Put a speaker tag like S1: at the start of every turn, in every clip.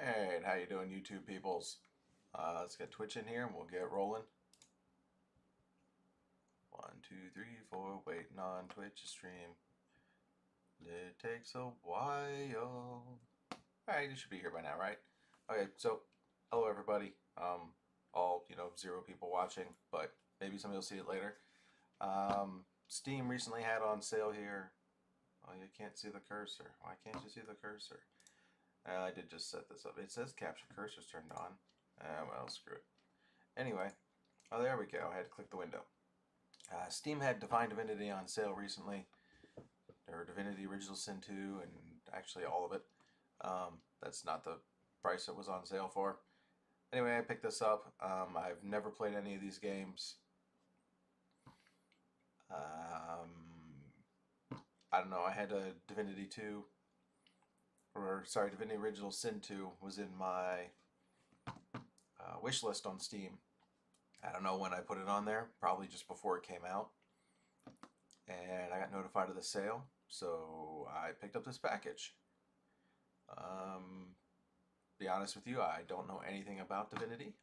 S1: Alright, how you doing, YouTube peoples? Let's get Twitch in here and we'll get rolling. 1, 2, 3, 4, waiting on Twitch to stream. It takes a while. Alright, you should be here by now, right? Okay, so, hello everybody. All, 0 people watching, but maybe somebody will see it later. Steam recently had on sale here. Oh, you can't see the cursor. Why can't you see the cursor? I did just set this up. It says capture cursor's turned on. Well, screw it. Anyway, oh, there we go. I had to click the window. Steam had Divine Divinity on sale recently. Or Divinity Original Sin 2, and actually all of it. That's not the price it was on sale for. Anyway, I picked this up. I've never played any of these games. I don't know. I had a Divinity 2. Divinity Original Sin 2 was in my wish list on Steam. I don't know when I put it on there, probably just before it came out. And I got notified of the sale, so I picked up this package. Be honest with you, I don't know anything about Divinity.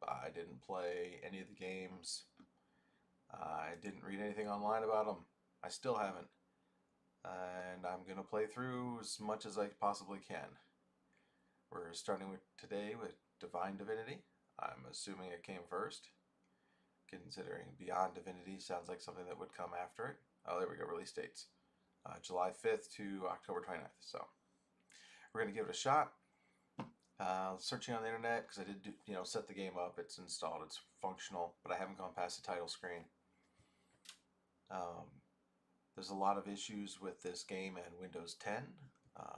S1: I didn't play any of the games. I didn't read anything online about them. I still haven't. And I'm going to play through as much as I possibly can. We're starting with today with Divine Divinity. I'm assuming it came first, considering Beyond Divinity sounds like something that would come after it. Oh, there we go, release dates. July 5th to October 29th. So we're going to give it a shot. Searching on the internet, because I did set the game up. It's installed, it's functional, but I haven't gone past the title screen. There's a lot of issues with this game and Windows 10.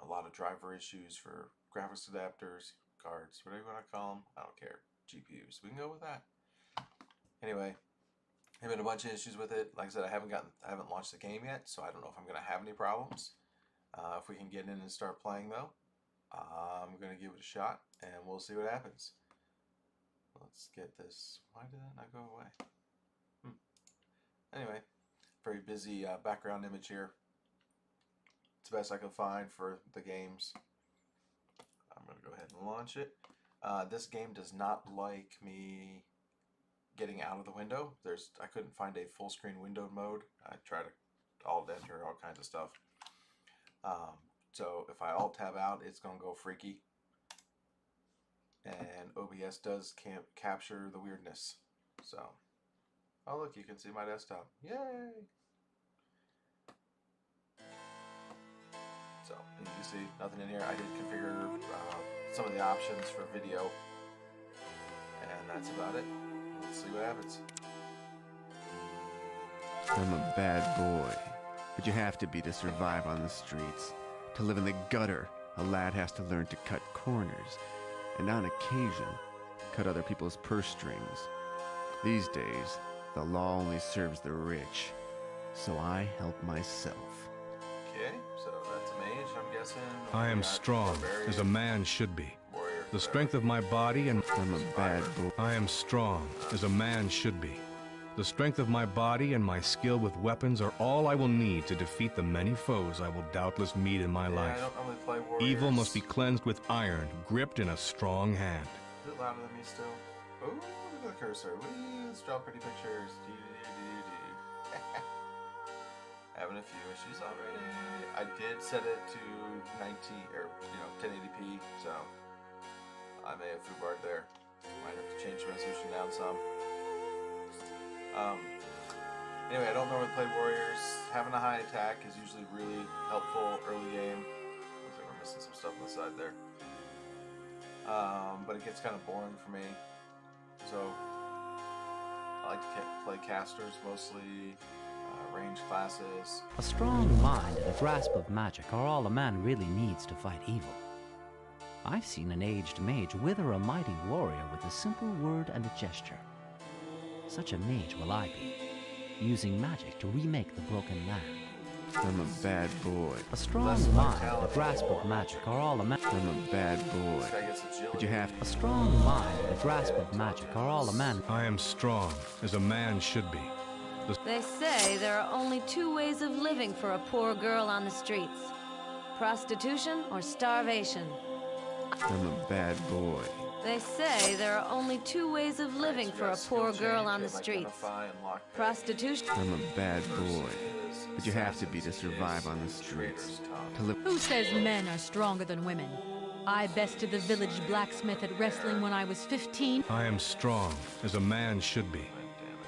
S1: A lot of driver issues for graphics adapters, cards, whatever you want to call them. I don't care. GPUs. We can go with that. Anyway, I've had a bunch of issues with it. Like I said, I haven't launched the game yet, so I don't know if I'm going to have any problems. If we can get in and start playing, though, I'm going to give it a shot, and we'll see what happens. Let's get this. Why did that not go away? Anyway. Very busy background image here. It's the best I could find for the games. I'm going to go ahead and launch it. This game does not like me getting out of the window. I couldn't find a full screen window mode. I tried to alt enter all kinds of stuff. So if I alt tab out, it's going to go freaky. And OBS does capture the weirdness. So. Oh look, you can see my desktop. Yay! So, you can see nothing in here. I did configure some of the options for video. And that's about it. Let's see what happens.
S2: I'm a bad boy. But you have to be to survive on the streets. To live in the gutter, a lad has to learn to cut corners. And on occasion, cut other people's purse strings. These days, the law only serves the rich, so I help myself.
S1: Okay, so that's a mage, I'm guessing.
S3: I am strong, as a man should be. The strength of my body and...
S2: I'm a bad boy.
S3: I am strong, as a man should be. The strength of my body and my skill with weapons are all I will need to defeat the many foes I will doubtless meet in my life.
S1: I don't normally play warriors.
S3: Evil must be cleansed with iron, gripped in a strong hand.
S1: Is it louder than me still? Oh, look at the cursor. Let's draw pretty pictures. Having a few issues already. I did set it to 1080p, so I may have foobarred there. Might have to change the resolution down some. Anyway, I don't normally play warriors. Having a high attack is usually really helpful early game. Looks like we're missing some stuff on the side there. But it gets kind of boring for me. So I like to play casters mostly, range classes.
S4: A strong mind and a grasp of magic are all a man really needs to fight evil. I've seen an aged mage wither a mighty warrior with a simple word and a gesture. Such a mage will I be, using magic to remake the broken land.
S2: I'm a bad boy.
S4: A strong mind and a grasp of magic are all a man.
S2: I'm a bad boy. But you have
S4: A strong mind and a grasp of magic are all a man.
S3: I am strong, as a man should be.
S5: They say there are only 2 ways of living for a poor girl on the streets: prostitution or starvation.
S2: I'm a bad boy.
S5: They say there are only two ways of living for a poor girl on the streets. Prostitution.
S2: I'm a bad boy. But you have to be to survive on the streets. To live.
S6: Who says men are stronger than women? I bested the village blacksmith at wrestling when I was 15.
S3: I am strong, as a man should be.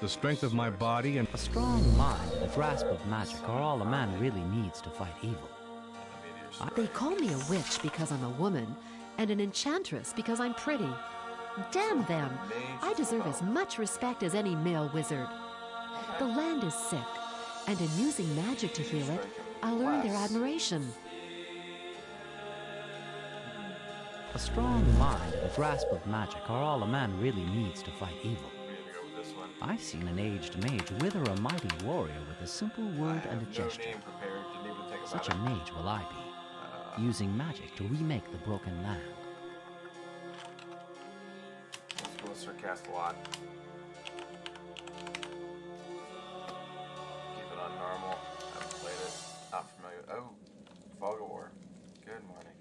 S3: The strength of my body and
S4: A strong mind and a grasp of magic are all a man really needs to fight evil.
S7: They call me a witch because I'm a woman, and an enchantress because I'm pretty. Damn them! I deserve as much respect as any male wizard. The land is sick, and in using magic to heal it, I'll earn their admiration.
S4: A strong mind and a grasp of magic are all a man really needs to fight evil. I've seen an aged mage wither a mighty warrior with a simple word and a gesture. Such a mage will I be, using magic to remake the broken land.
S1: Let's cast a lot. Keep it on normal. Haven't played it. Not familiar. Oh, Fog of War. Good morning.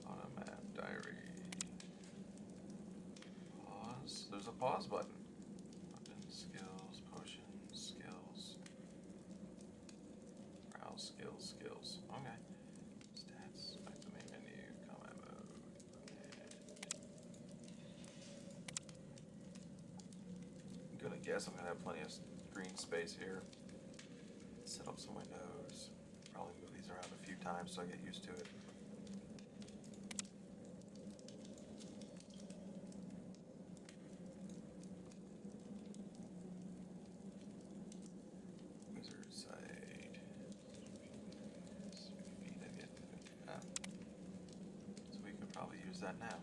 S1: On a map diary. Pause. There's a pause button. Weapon skills, potions, skills. Browse skills, skills. Okay. Stats. Back to main menu. Combat mode. I'm gonna guess I'm gonna have plenty of screen space here. Set up some windows. Probably move these around a few times so I get used to it. Wizard side. Feet I get to that. So we could probably use that now.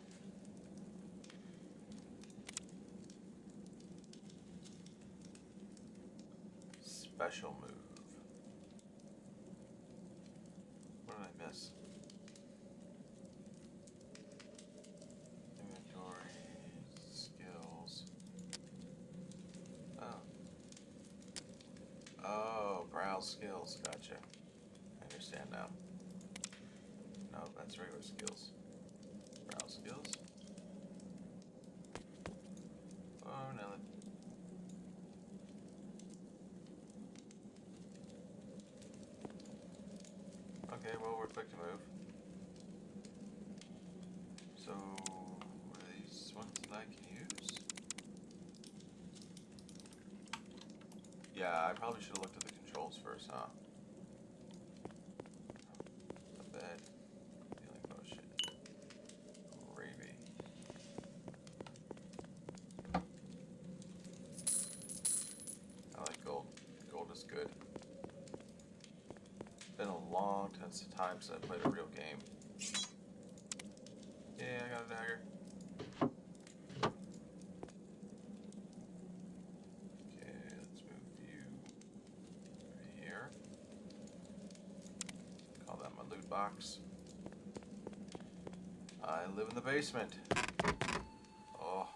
S1: Special move. What did I miss? Inventory, skills. Oh. Oh, browse skills. Gotcha. I understand now. No, that's regular skills. Browse skills. Oh, no. Okay, well, we're quick to move. So, what are these ones that I can use? Yeah, I probably should have looked at the controls first, huh? A bed. Healing potion. Gravy. I like gold. Gold is good. Been a long time since I played a real game. Yeah, I got a dagger. Okay, let's move you over here. Call that my loot box. I live in the basement. Oh.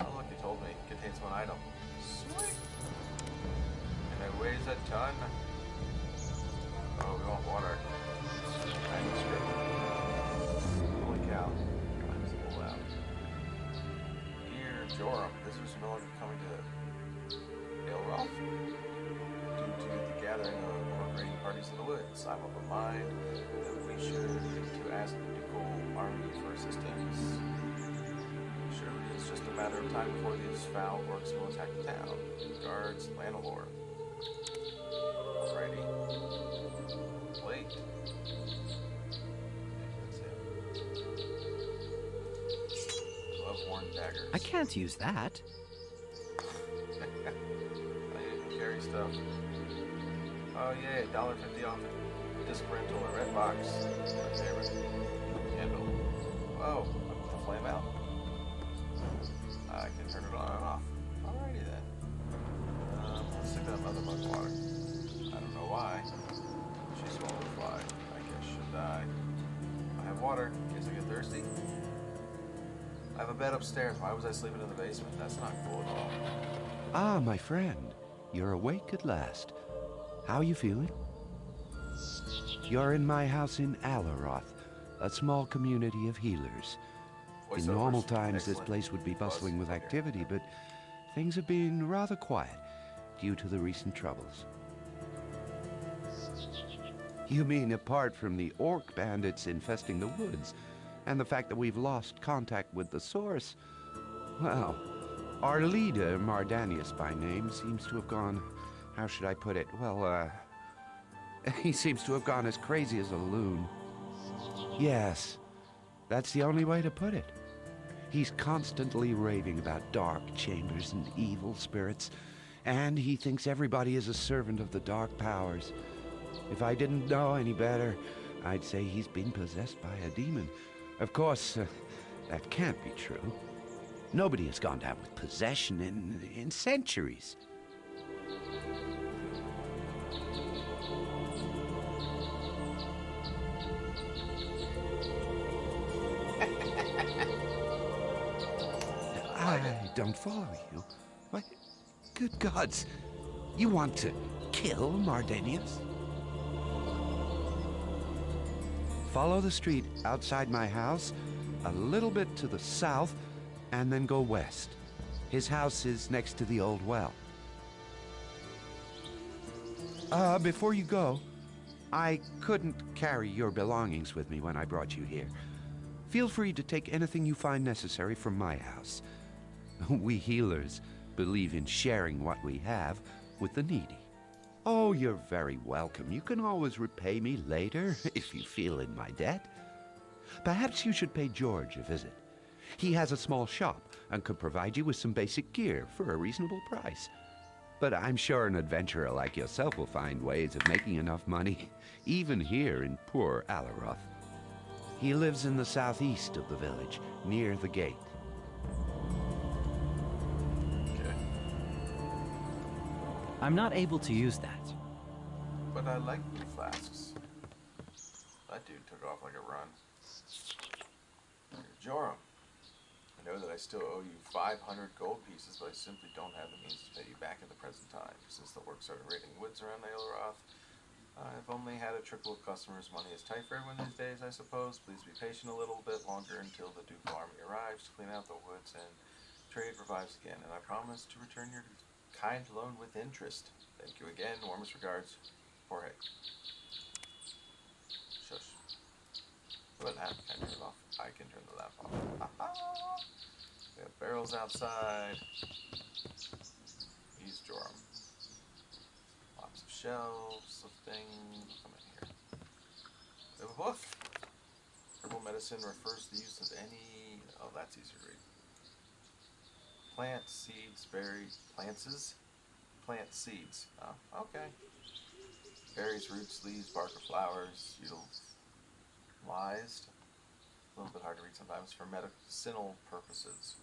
S1: Oh, look, it told me it contains one item. Sweet. And it weighs a ton. Oh, we want water. Manuscript. Holy cow. Time's a little loud. Dear Joram, visitors are no longer coming to Aelroth due to the gathering of more raiding parties in the woods. I'm of a mind that we should to ask the ducal army for assistance. Surely it's just a matter of time before these foul orcs will attack the town. Guards, Lanalore. Alrighty. Plate. That's it. Glove-worn daggers.
S4: I can't use that.
S1: I need to carry stuff. Oh yay, $1.50 off disc rental at Red Box. My favorite. Candle. Oh, I put the flame out. I can turn it on and off. Alrighty then. Let's stick that mother bug water. I don't know why. She swallowed a fly. I guess she'll die. I have water in case I get thirsty. I have a bed upstairs. Why was I sleeping in the basement? That's not cool at all.
S8: Ah, my friend. You're awake at last. How you feeling? You're in my house in Alaroth, a small community of healers. In normal times, this place would be bustling with activity, but things have been rather quiet due to the recent troubles. You mean apart from the orc bandits infesting the woods, and the fact that we've lost contact with the source? Well, our leader, Mardanius by name, seems to have gone... How should I put it? Well, he seems to have gone as crazy as a loon. Yes, that's the only way to put it. He's constantly raving about dark chambers and evil spirits, and he thinks everybody is a servant of the dark powers. If I didn't know any better, I'd say he's been possessed by a demon. Of course, that can't be true. Nobody has gone down with possession in centuries. I don't follow you. What? Good gods. You want to kill Mardanius? Follow the street outside my house, a little bit to the south, and then go west. His house is next to the old well. Before you go, I couldn't carry your belongings with me when I brought you here. Feel free to take anything you find necessary from my house. We healers believe in sharing what we have with the needy. Oh, you're very welcome. You can always repay me later if you feel in my debt. Perhaps you should pay George a visit. He has a small shop and could provide you with some basic gear for a reasonable price. But I'm sure an adventurer like yourself will find ways of making enough money, even here in poor Alaroth. He lives in the southeast of the village, near the gate.
S4: I'm not able to use that.
S1: But I like the flasks. That dude took off like a run. Joram, I know that I still owe you 500 gold pieces, but I simply don't have the means to pay you back at the present time. Since the work started raiding woods around Alaroth, I've only had a trickle of customers. Money is tight for everyone these days, I suppose. Please be patient a little bit longer until the ducal army arrives to clean out the woods and trade revives again. And I promise to return your kind loan with interest. Thank you again. Warmest regards, Jorge. Shush. What lamp? Can I turn it off? I can turn the lamp off. We have barrels outside. He's Joram. Lots of shelves of things. Come in here. We have a book. Herbal medicine refers to the use of any... Oh, that's easy to read. Plant seeds, berries, plant seeds. Oh, okay. Berries, roots, leaves, bark of flowers, utilized. A little bit hard to read sometimes for medicinal purposes.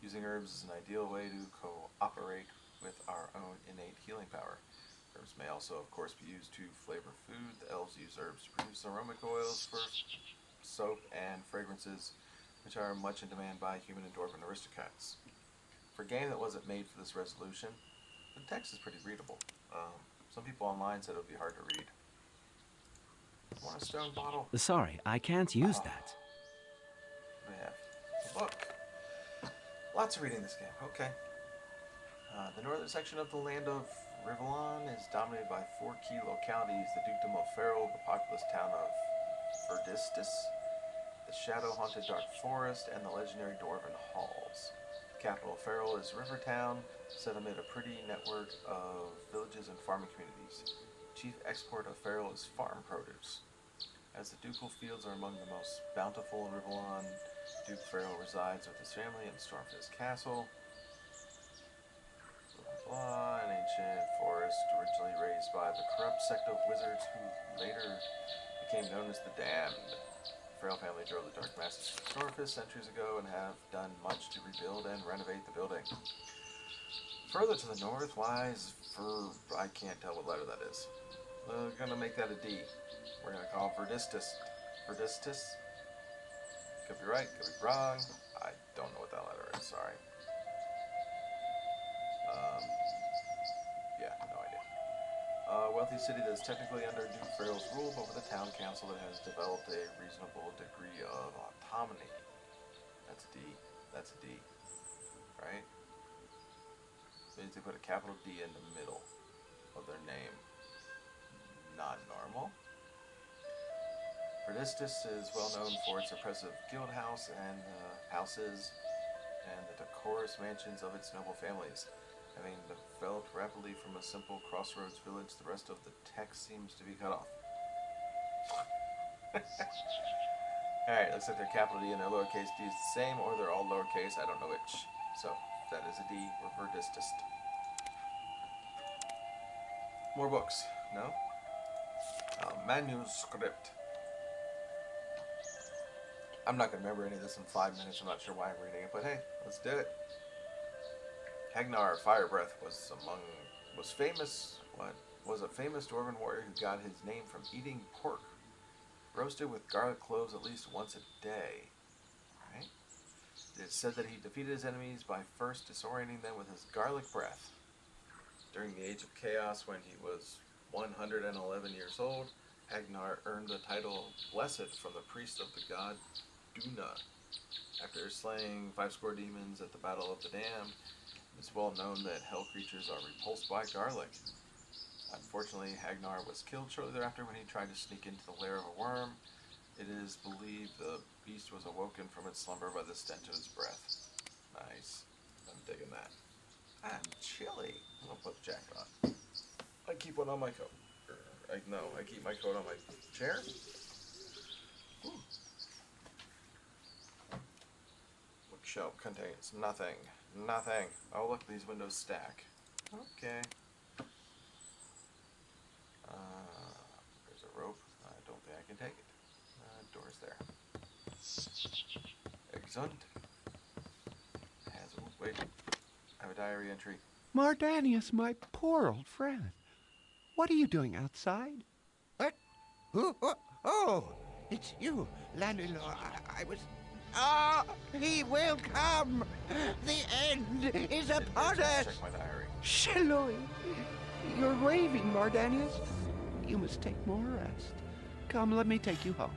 S1: Using herbs is an ideal way to cooperate with our own innate healing power. Herbs may also, of course, be used to flavor food. The elves use herbs to produce aromatic oils for soap and fragrances, which are much in demand by human and dwarven aristocrats. For a game that wasn't made for this resolution, the text is pretty readable. Some people online said it would be hard to read. Want a stone bottle?
S4: Sorry, I can't use that.
S1: We have a book. Lots of reading in this game. Okay. The northern section of the land of Rivellon is dominated by 4 key localities: the Dukedom of Ferrell, the populous town of Verdistis, the shadow-haunted Dark Forest, and the legendary Dwarven Halls. The capital of Ferrell is Rivertown, set amid a pretty network of villages and farming communities. Chief export of Ferrell is farm produce. As the ducal fields are among the most bountiful in Rivellon, Duke Ferrell resides with his family in Stormfist Castle. An ancient forest originally raised by the corrupt sect of wizards who later became known as the Damned. The Ferrell family drove the dark masses to Stormfist centuries ago and have done much to rebuild and renovate the building. Further to the north lies I can't tell what letter that is. We're gonna make that a D. We're gonna call Verdistis. Verdistis? Could be right, could be wrong. I don't know what that letter is, sorry. Yeah, no idea. A wealthy city that is technically under Duke Farrell's rule, but with a town council that has developed a reasonable degree of autonomy. That's a D. That's a D. Right? Means they put a capital D in the middle of their name. Not normal. Verdistis is well known for its impressive guild house and houses and the decorous mansions of its noble families. Having developed rapidly from a simple crossroads village, the rest of the text seems to be cut off. Alright, looks like their capital D and their lowercase D is the same, or they're all lowercase, I don't know which. So, that is a D, we're Verdistist. More books, no? Manuscript. I'm not going to remember any of this in 5 minutes, I'm not sure why I'm reading it, but hey, let's do it. Hagnar Firebreath was a famous dwarven warrior who got his name from eating pork roasted with garlic cloves at least once a day. Right? It is said that he defeated his enemies by first disorienting them with his garlic breath. During the Age of Chaos, when he was 111 years old, Hagnar earned the title of Blessed from the priest of the god Duna. After slaying 50 demons at the Battle of the Damned, it's well known that hell creatures are repulsed by garlic. Unfortunately, Hagnar was killed shortly thereafter when he tried to sneak into the lair of a worm. It is believed the beast was awoken from its slumber by the stench of his breath. Nice. I'm digging that. I'm chilly. I'm gonna put the jacket on. I keep one on my coat. I keep my coat on my chair. Ooh. Bookshelf contains nothing. Nothing. Oh, look, these windows stack. Okay. There's a rope. I don't think I can take it. Door's there. Excellent. Wait. I have a diary entry.
S8: Mardanius, my poor old friend. What are you doing outside?
S9: What? Oh, it's you, landlord. I was... Ah, he will come. The end is upon us.
S1: Check my diary.
S8: Shaloi, you're raving, Mardanius. You must take more rest. Come, let me take you home.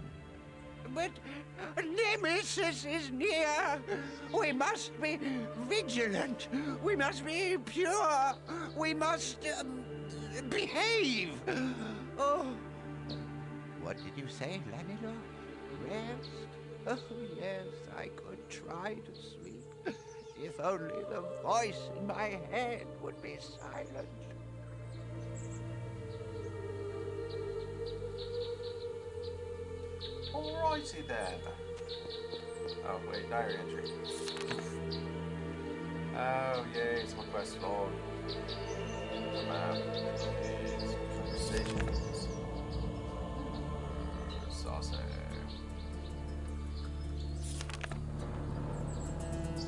S9: But Nemesis is near. We must be vigilant. We must be pure. We must behave. Oh, what did you say, Lanilor? Rest? Oh, yes, I could try to sleep. If only the voice in my head would be silent.
S1: Alrighty then. Oh, wait, diary entry. Oh, yay, it's my quest log. Map. Conversations. Saucy.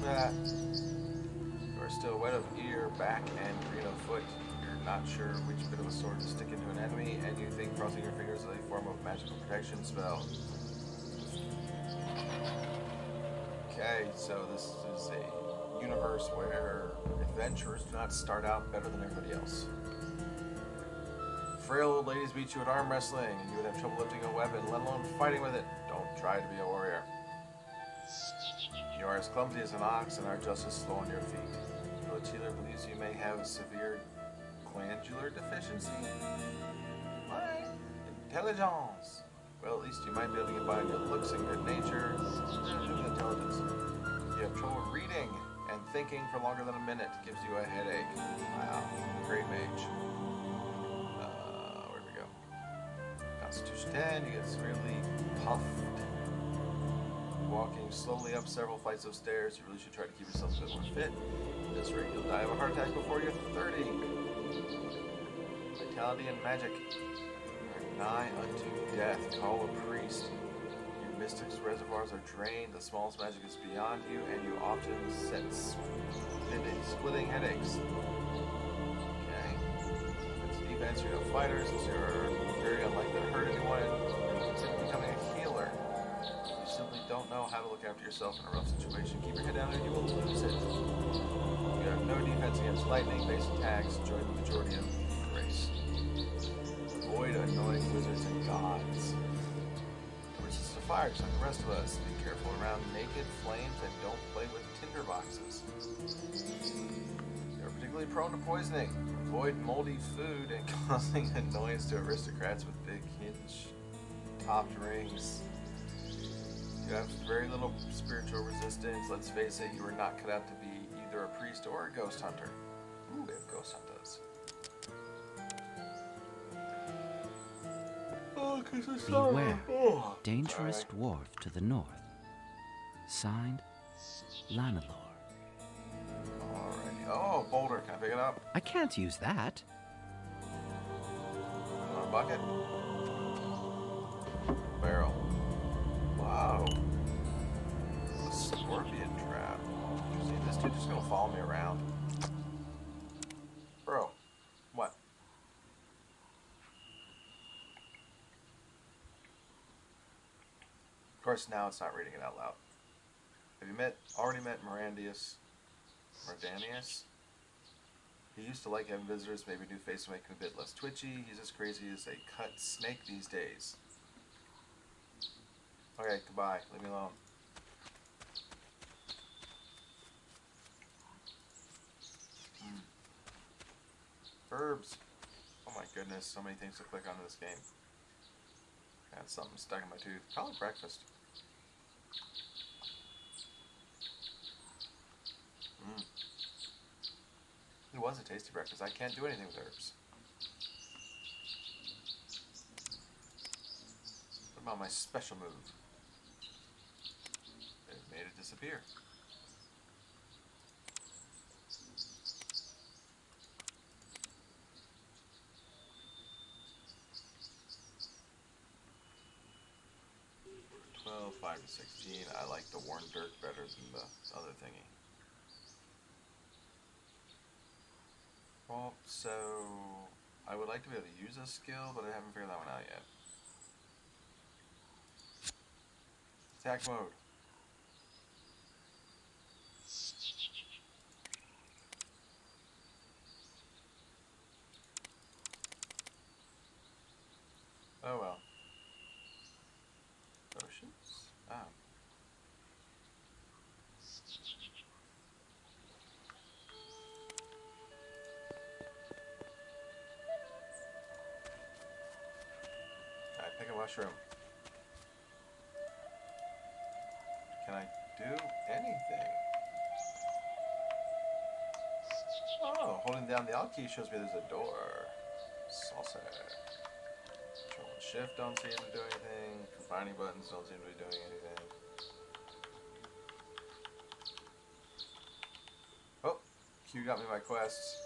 S1: You are still wet of ear, back, and green of foot. You're not sure which bit of a sword to stick into an enemy, and you think crossing your fingers is a form of magical protection spell. Okay, so this is a universe where adventurers do not start out better than everybody else. Frail old ladies beat you at arm wrestling, and you would have trouble lifting a weapon, let alone fighting with it. Don't try to be a warrior. You are as clumsy as an ox and are just as slow on your feet. The village healer believes you may have a severe glandular deficiency. What? Intelligence. Well, at least you might be able to get by on your looks and good nature. Intelligence. You have trouble reading and thinking for longer than a minute. Gives you a headache. Wow. Great mage. Where do we go? Constitution 10. You get severely puffed. Walking slowly up several flights of stairs. You really should try to keep yourself a bit more fit. At this rate, you'll die of a heart attack before you're 30. Vitality and magic. You're nigh unto death. Call a priest. Your mystic's reservoirs are drained. The smallest magic is beyond you, and you often sense splitting headaches. Okay. If it's defense, you're no fighter, since you're very unlikely to hurt anyone. And consider becoming a healer. Simply don't know how to look after yourself in a rough situation. Keep your head down and you will lose it. You have no defense against lightning-based attacks. Join the majority of the race. Avoid annoying wizards and gods. Resist the fire just like the rest of us. Be careful around naked flames and don't play with tinder boxes. You're particularly prone to poisoning. Avoid moldy food and causing annoyance to aristocrats with big hinge-topped rings. You have very little spiritual resistance. Let's face it, you are not cut out to be either a priest or a ghost hunter. Ooh, we have ghost hunters.
S4: Beware, dangerous dwarf to the north. Signed, Lanalor.
S1: Alrighty. Oh, boulder. Can I pick it up?
S4: I can't use that.
S1: Want a bucket? Barrel. Wow. A scorpion trap. See, this dude just gonna follow me around. Bro. What? Of course, now it's not reading it out loud. Have you already met Mardanius? He used to like having visitors, maybe a new face to make him a bit less twitchy. He's as crazy as a cut snake these days. Okay, goodbye. Leave me alone. Verbs. Oh my goodness, so many things to click on in this game. Got something stuck in my tooth. Probably breakfast. It was a tasty breakfast. I can't do anything with herbs. What about my special move? It made it disappear. Well, 5 to 16. I like the worn dirt better than the other thingy. Well, so I would like to be able to use a skill, but I haven't figured that one out yet. Attack mode. Oh well. Potions? Oh. Alright, pick a mushroom. Can I do anything? Oh, holding down the Alt key shows me there's a door. Salsa. Control and Shift don't seem to do anything. Combining buttons don't seem to be doing anything. Oh, Q got me my quests.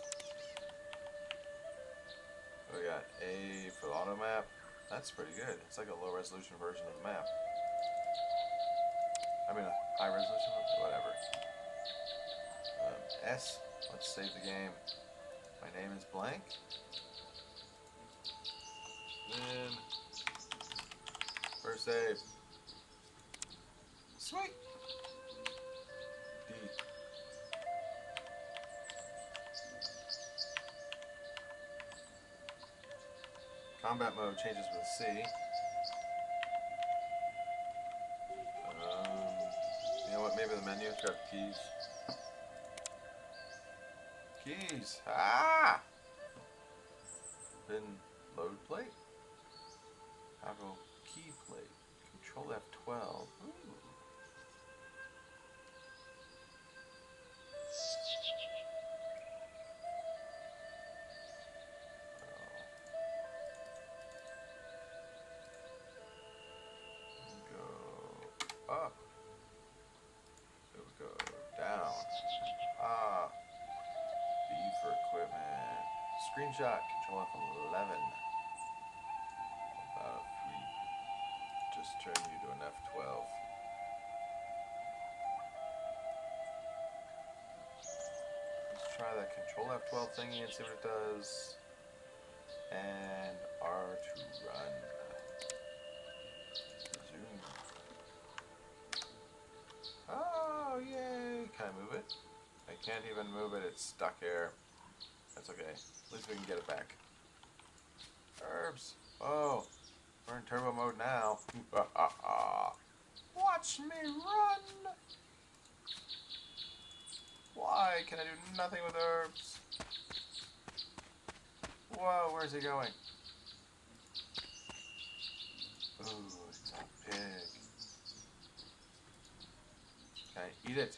S1: We got A for the auto map. That's pretty good. It's like a low resolution version of the map. I mean, a high resolution, whatever. S, let's save the game. My name is blank. Then, first save. Sweet. D. Combat mode changes with C. You know what? Maybe the menu got keys. Keys. Ah! Then load plate. Toggle key plate. Control F12. Ooh. Go up. It would go down. Ah. B for equipment. Screenshot. Control F11. About if we just turn you to an F12. Let's try that Control F12 thingy and see what it does. And R to run. Zoom. Oh, yay! Can I move it? I can't even move it. It's stuck here. That's okay. At least we can get it back. Herbs. Oh, we're in turbo mode now. Watch me run. Why can I do nothing with herbs? Whoa, where's he going? Ooh, it's a pig. Can I eat it?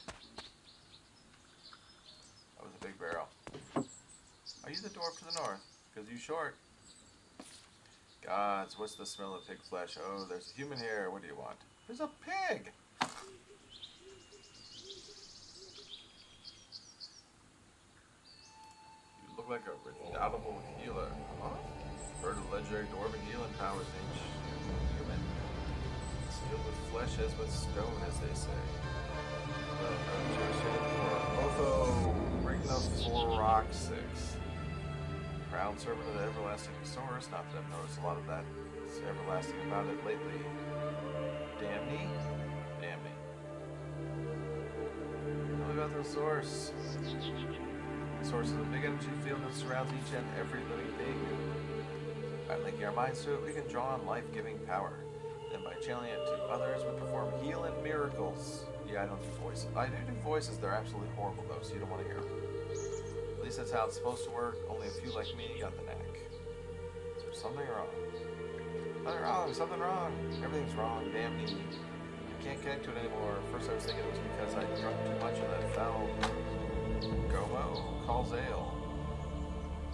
S1: That was a big barrel. Are you the dwarf to the north? Because you short. Gods, what's the smell of pig flesh? Oh, there's a human here. What do you want? There's a pig! You look like a redoubtable healer. Huh? Heard of legendary dwarven healing powers, ancient human. Skilled with flesh as with stone, as they say. Otho, ring of 4 rock 6. Proud servant of the everlasting source. Not that I've noticed a lot of that. It's everlasting about it lately. Damn me. Damn me. Tell me about the source. The source is a big energy field that surrounds each and every living being. By linking our minds to it, we can draw on life-giving power. Then by channeling it to others, we perform healing miracles. Yeah, I don't do voices. I do voices. They're absolutely horrible, though, so you don't want to hear them. At least that's how it's supposed to work. Only a few like me got the knack. Is there something wrong? Something wrong. Something wrong. Everything's wrong. Damn me. I can't connect to it anymore. First I was thinking it was because I drunk too much of that foul Gomo calls ale.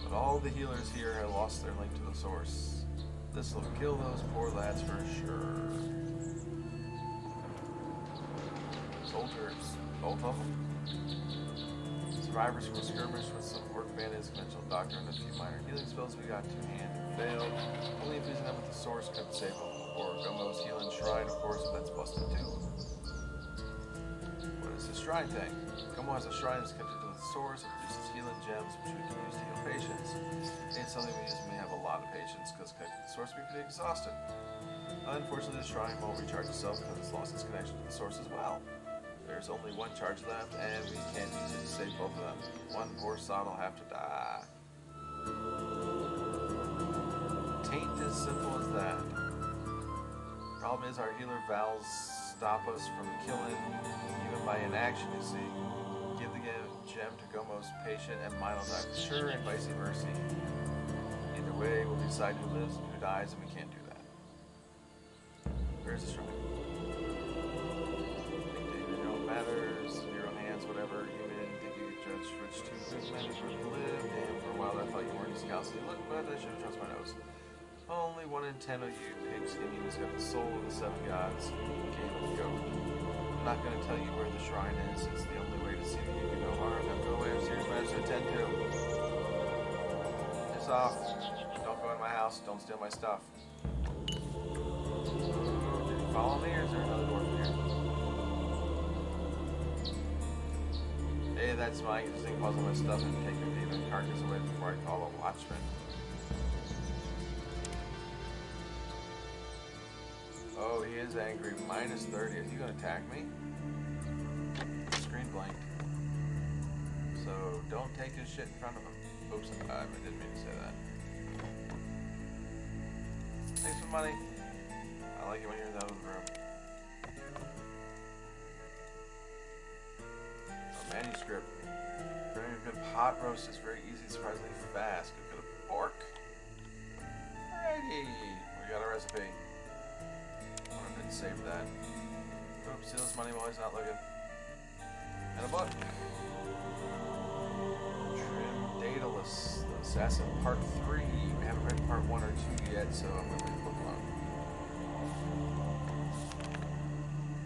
S1: But all the healers here have lost their link to the source. This will kill those poor lads for sure. Soldiers, both of them. Survivors from a skirmish with some orc bandits, conventional doctor, and a few minor healing spells we got to hand and failed. Only infusing them with the source could save them. Or Gomo's healing shrine, of course, if that's busted too. What is this shrine thing? Gomo has a shrine that's connected to the source. It produces healing gems, which we can use to heal patients. It's something we use when we have a lot of patients, because connected to the source we can be exhausted. Unfortunately, the shrine won't recharge itself because it's lost its connection to the source as well. There's only one charge left, and we can't use it to save both of them. One poor sod will have to die. Taint as simple as that. Problem is, our healer vows stop us from killing, even by inaction, you see. Give the gem to Gomo's patient, and mine will die for sure, and vice versa. Either way, we'll decide who lives and who dies, and we can't do that. Where's the shrine? Matters, your own hands, whatever. Human, think you could judge which two good men is worth to live. And for a while I thought you weren't as cowardly look, but I should have trusted my nose. Only 1 in 10 of you pigskin humans got the soul of the 7 gods. Game of goat. I'm not going to tell you where the shrine is. It's the only way to see that you do no harm. Now go away. I have serious matters to attend to. Piss off. Don't go in my house. Don't steal my stuff. Did you follow me, or is there another dwarf here? Hey, that's my interesting puzzle my stuff and take the demon carcass away before I call a watchman. Oh, he is angry. Minus 30. Are you gonna attack me? Screen blanked. So don't take his shit in front of him. Oops, I didn't mean to say that. Thanks for money. I like it when you're in the other room. Manuscript. Preparing a good pot roast is very easy, surprisingly fast. Good bit of pork. Alrighty, we got a recipe. I wonder if I didn't save that. Oops, steal his money while he's not looking. And a book. Trim Daedalus, the Assassin Part 3. We haven't read Part 1 or 2 yet, so I'm going to leave the book alone.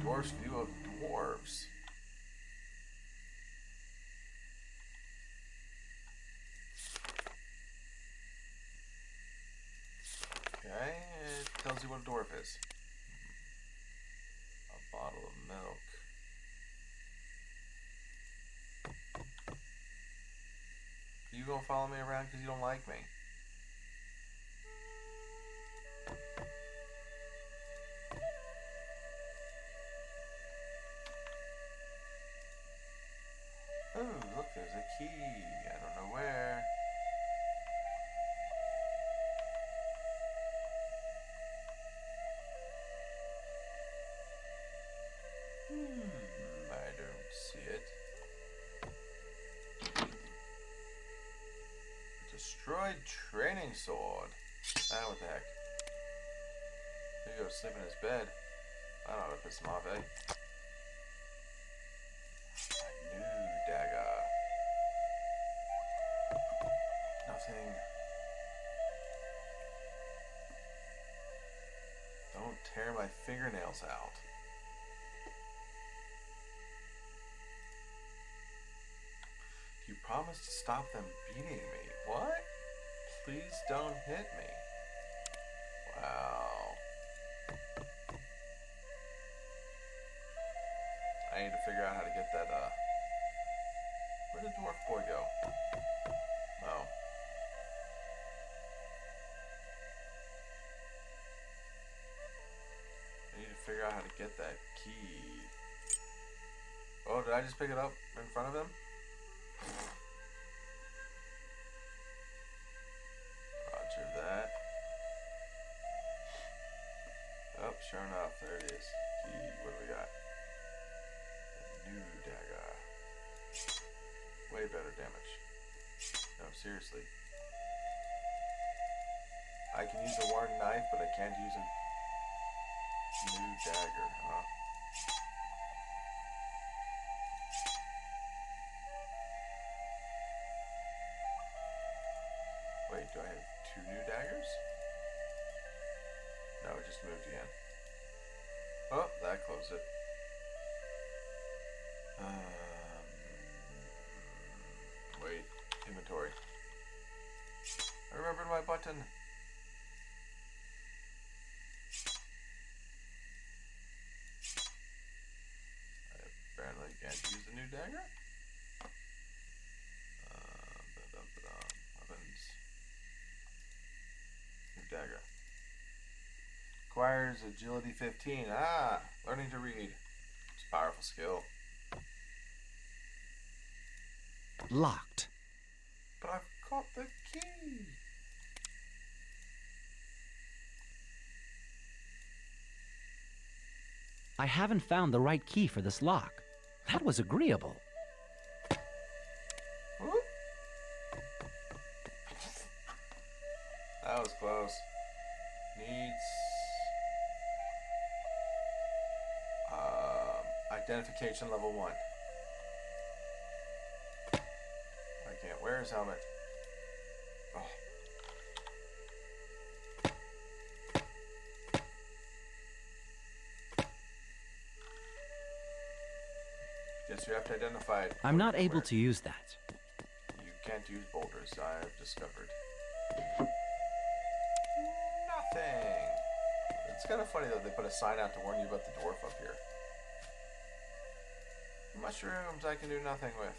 S1: Dwarf's View of Dwarves. Okay, it tells you what a dwarf is. A bottle of milk. You gonna follow me around because you don't like me? Oh, look, there's a key. I don't know where. my training sword. Ah, what the heck. He go sleep in his bed. I don't know how to piss him off, eh? A new dagger. Nothing. Don't tear my fingernails out. You promised to stop them beating me. What? Please don't hit me. Wow. I need to figure out how to get that, where did Dwarf Boy go? Oh. I need to figure out how to get that key. Oh, did I just pick it up in front of him? Roger that. Oh, sure enough, there it is. Key, what do we got? A new dagger. Way better damage. No, seriously. I can use a worn knife, but I can't use a new dagger, huh? Wait, do I have 2 new daggers? No, it just moved again. Oh, that closed it. Wait, inventory. I remembered my button. I apparently can't use the new dagger. Weapons. New dagger. Requires agility 15. Ah, learning to read. It's a powerful skill.
S4: Locked.
S1: But I've got the key.
S4: I haven't found the right key for this lock. That was agreeable.
S1: Whoop. That was close. Needs identification level 1. I can't wear his helmet. Oh. Guess you have to identify it.
S4: I'm not able to use that.
S1: You can't use boulders, I've discovered. Nothing. It's kind of funny though, they put a sign out to warn you about the dwarf up here. Mushrooms I can do nothing with.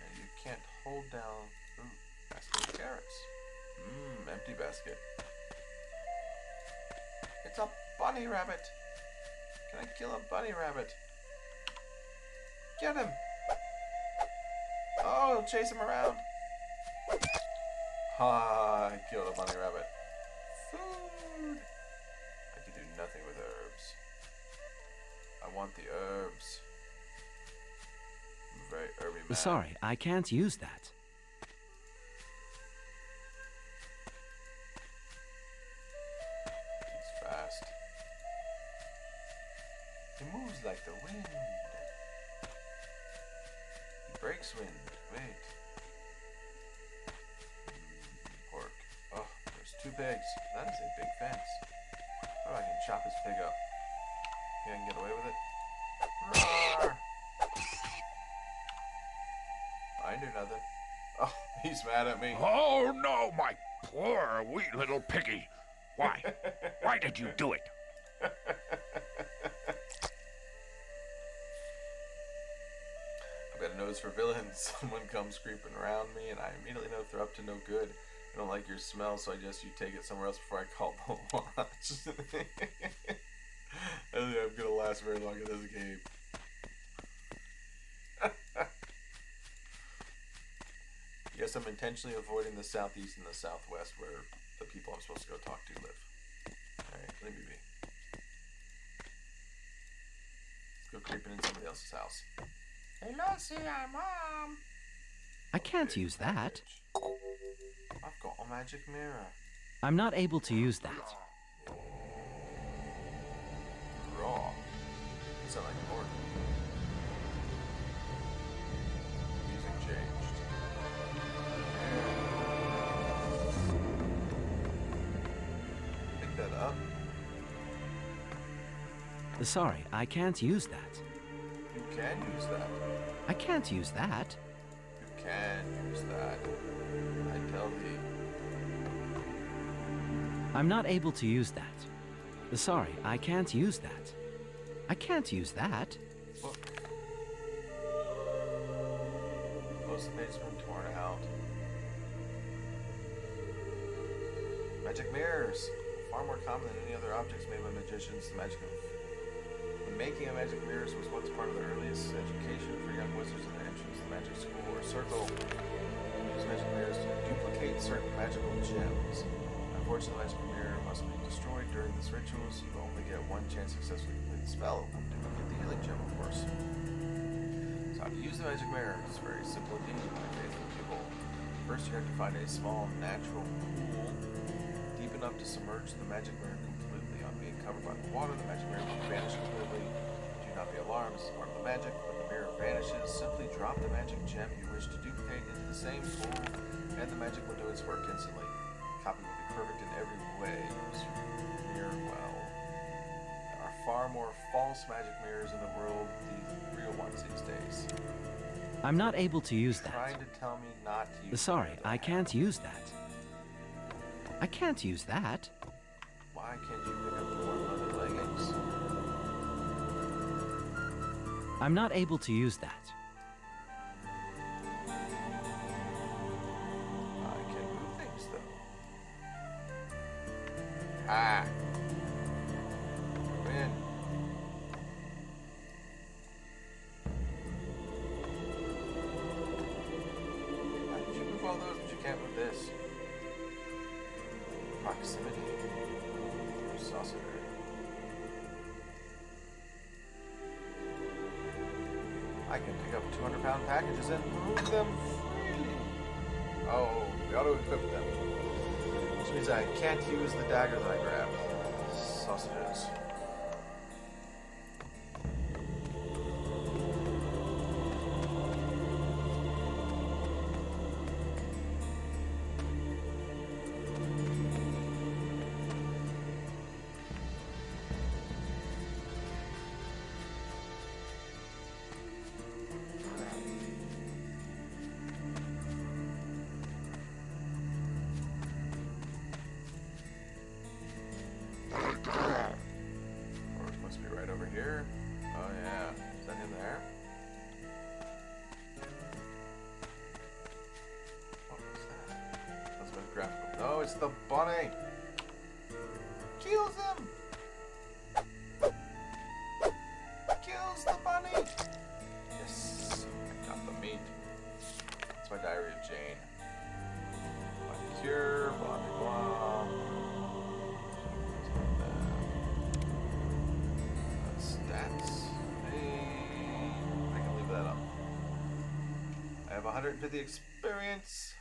S1: And you can't hold down. Ooh, basket of carrots. Empty basket. It's a bunny rabbit. Can I kill a bunny rabbit? Get him! Oh, chase him around. Ha! I killed a bunny rabbit. Food! I can do nothing with herbs. I want the herbs. I'm a very herby man.
S4: Sorry, I can't use that.
S1: He's fast. He moves like the wind. He breaks wind. Wait. Pork. Oh, there's 2 pigs. That is a big fence. Oh, I can chop his pig up. Think I can get away with it? Roar! I knew nothing. Oh, he's mad at me.
S9: Oh no, my poor wee little piggy. Why? Why did you do it?
S1: I've got a nose for villains. Someone comes creeping around me and I immediately know they're up to no good. I don't like your smell, so I suggest you take it somewhere else before I call the watch. I don't think I'm gonna last very long in this game. Yes, I'm intentionally avoiding the southeast and the southwest where the people I'm supposed to go talk to live. Alright, leave me be. Let's go creeping in somebody else's house. Hey, Lucy, I'm Mom.
S4: I can't use that.
S1: I've got a magic mirror.
S4: I'm not able to use that.
S1: Raw. It's not like an organ. Music changed. Pick that up.
S4: Sorry, I can't use that.
S1: You can use that.
S4: I can't use that.
S1: You can use that. I tell thee.
S4: I'm not able to use that. Sorry, I can't use that. I can't use that.
S1: Look. Most of the pages have been torn out. Magic mirrors. Far more common than any other objects made by magicians. The magic of the making of magic mirrors was once part of the earliest education for young wizards in the entrance to the magic school or circle. Use magic mirrors to duplicate certain magical gems. Unfortunately, the magic mirror must be destroyed during this ritual, so you only get one chance to successfully complete the spell. Duplicate the healing gem, of course. So how to use the magic mirror is very simple indeed, my faithful people. First, you have to find a small natural pool deep enough to submerge the magic mirror completely. On being covered by the water, the magic mirror will vanish completely. Do not be alarmed, this is part of the magic. When the mirror vanishes, simply drop the magic gem you wish to duplicate into the same pool, and the magic will do its work instantly. Copy will be perfect in every way. Use your mirror well. There are far more false magic mirrors in the world than real ones these days.
S4: I'm not able to use
S1: You're
S4: that.
S1: trying to tell me not to use
S4: Sorry,
S1: that.
S4: I can't use that. I can't use that.
S1: Why can't you pick up the warm leather leggings?
S4: I'm not able to use that.
S1: I can move things though. Ah! Win. How did you move all those, but you can't move this? Proximity. Saucer. I can pick up 200-pound packages and move them freely. Oh, we auto-equip them. Which means I can't use the dagger that I grabbed. Sausages. Or it must be right over here. Oh yeah. Is that him there? What was that? That's my graphical. No, it's the bunny! Kills him! Kills the bunny! Yes! I got the meat. That's my diary of Jane. My cure, blah blah blah. Stats. Hey, I can leave that up. I have 150 experience.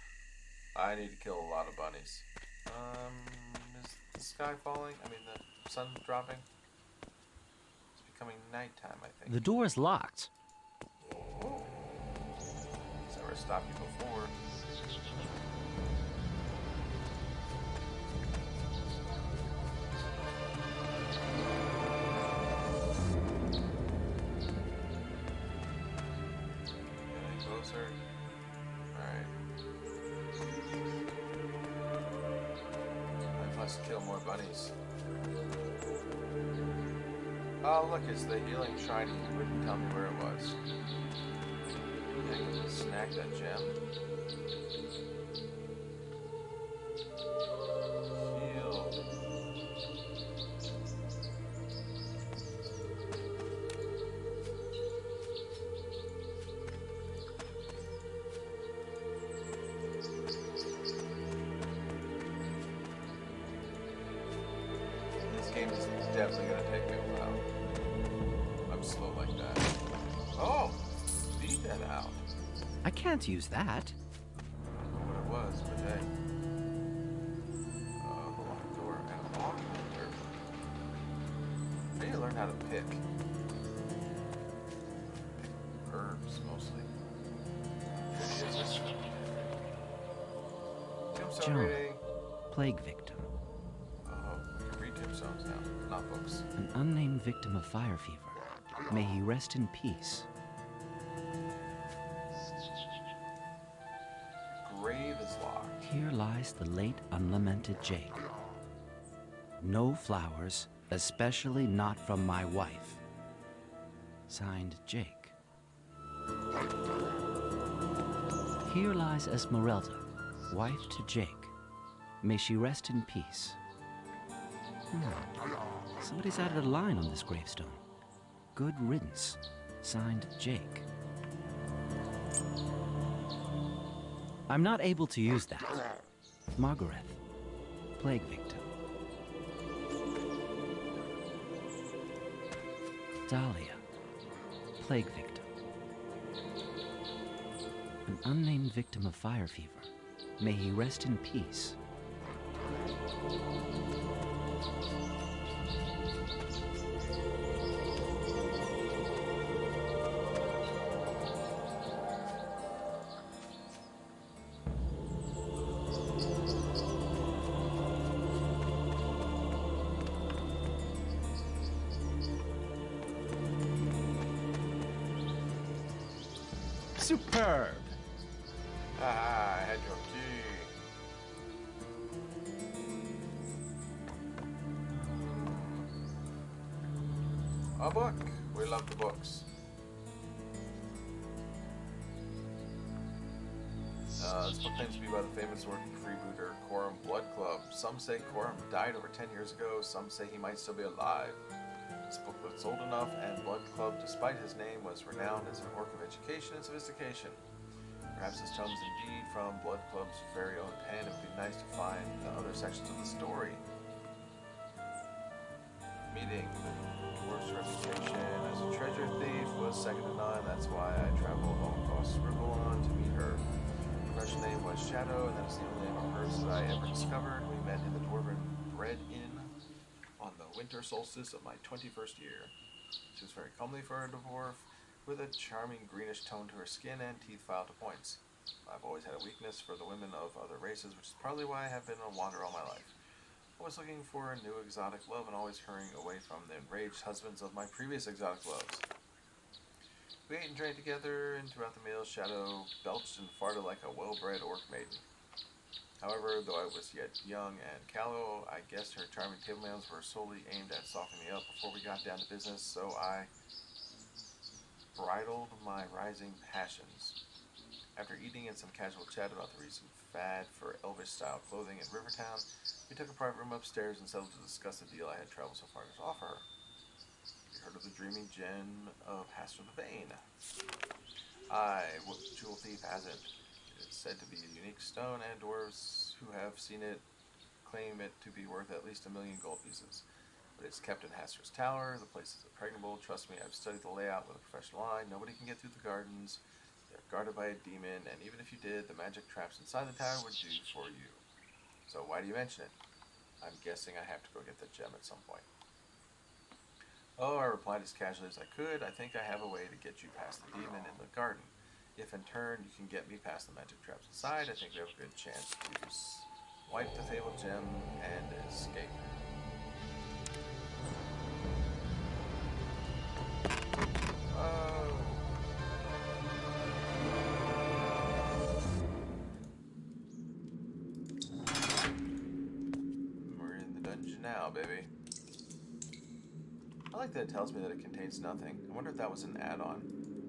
S1: I need to kill a lot of bunnies. Is the sky falling? I mean, the sun dropping? It's becoming nighttime, I think.
S4: The door is locked.
S1: Oh. It's never stopped you before. Getting closer. Alright. I must kill more bunnies. Oh, look, it's the healing shiny. He wouldn't tell me where it was. I can snag that gem. Heal. This game is definitely gonna take me a while. I'm slow like that. Oh! Beat that out.
S4: I can't use that.
S1: I don't know what it was, but hey. The locked door and a augmenter. I need to learn how to pick. Herbs, mostly. Tombstone
S4: John,
S1: reading.
S4: plague victim.
S1: Oh, we can read tombstones now, not books.
S4: An unnamed victim of fire fever. May he rest in peace.
S1: Grave is locked.
S4: Here lies the late unlamented Jake. No flowers, especially not from my wife. Signed, Jake. Here lies Esmeralda, wife to Jake. May she rest in peace. Somebody's added a line on this gravestone. Good riddance. Signed, Jake. I'm not able to use that. Margaret, plague victim. Dahlia, plague victim. An unnamed victim of fire fever. May he rest in peace.
S2: Superb!
S1: Ah, I had your key. A book. We love the books. This book claims to be by the famous working freebooter Coram Blood Club. Some say Coram died over 10 years ago. Some say he might still be alive. This book was old enough, and Blood Club, despite his name, was renowned as an orc of education and sophistication. Perhaps this tome is indeed from Blood Club's very own pen. It would be nice to find the other sections of the story. Meeting. The dwarf's reputation as a treasure thief was second to none. That's why I traveled all across Rivelon to meet her. Her professional name was Shadow, and that is the only name of hers that I ever discovered. We met in the Dwarven Bread Inn on the winter solstice of my 21st year. She was very comely for a dwarf, with a charming greenish tone to her skin and teeth filed to points. I've always had a weakness for the women of other races, which is partly why I have been a wanderer all my life. Always looking for a new exotic love and always hurrying away from the enraged husbands of my previous exotic loves. We ate and drank together, and throughout the meal, Shadow belched and farted like a well-bred orc maiden. However, though I was yet young and callow, I guessed her charming table manners were solely aimed at softening me up before we got down to business, so I bridled my rising passions. After eating and some casual chat about the recent fad for Elvish-style clothing in Rivertown, we took a private room upstairs and settled to discuss the deal I had traveled so far to offer her. You heard of the dreaming gem of Hastur the Vain? Aye, what jewel thief hasn't? It is said to be a unique stone, and dwarves who have seen it claim it to be worth at least 1,000,000 gold pieces. But it's kept in Hastur's tower. The place is impregnable. Trust me, I've studied the layout with a professional eye. Nobody can get through the gardens. They're guarded by a demon, and even if you did, the magic traps inside the tower would do for you. So why do you mention it? I'm guessing I have to go get the gem at some point. Oh, I replied as casually as I could. I think I have a way to get you past the demon in the garden. If in turn you can get me past the magic traps inside, I think we have a good chance to wipe the fabled gem and escape. Oh. We're in the dungeon now, baby. I like that it tells me that it contains nothing. I wonder if that was an add-on.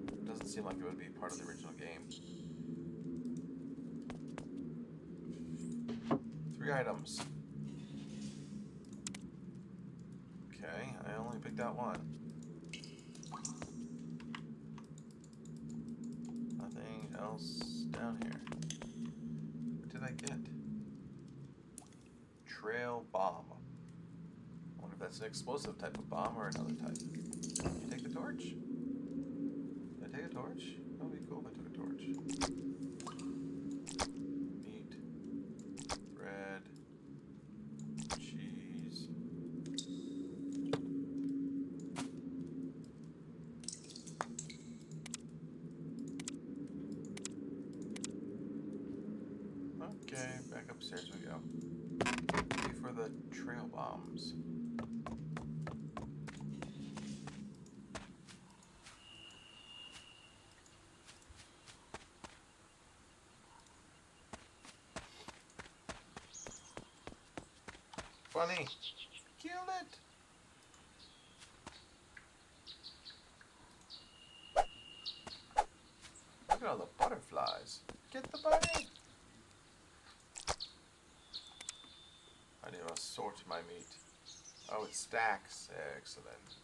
S1: It doesn't seem like it would be part of the original game. 3 items. Okay, I only picked out 1. Nothing else down here. What did I get? Trail bomb. I wonder if that's an explosive type of bomb or another type. Did you take the torch? Did I take a torch? That'll be cool if I took a torch. Meat. Bread. Cheese. Okay, back upstairs we go. Ready for the trail bombs. Bunny! Kill it! Look at all the butterflies. Get the bunny! I need to sort my meat. Oh, it stacks. Excellent.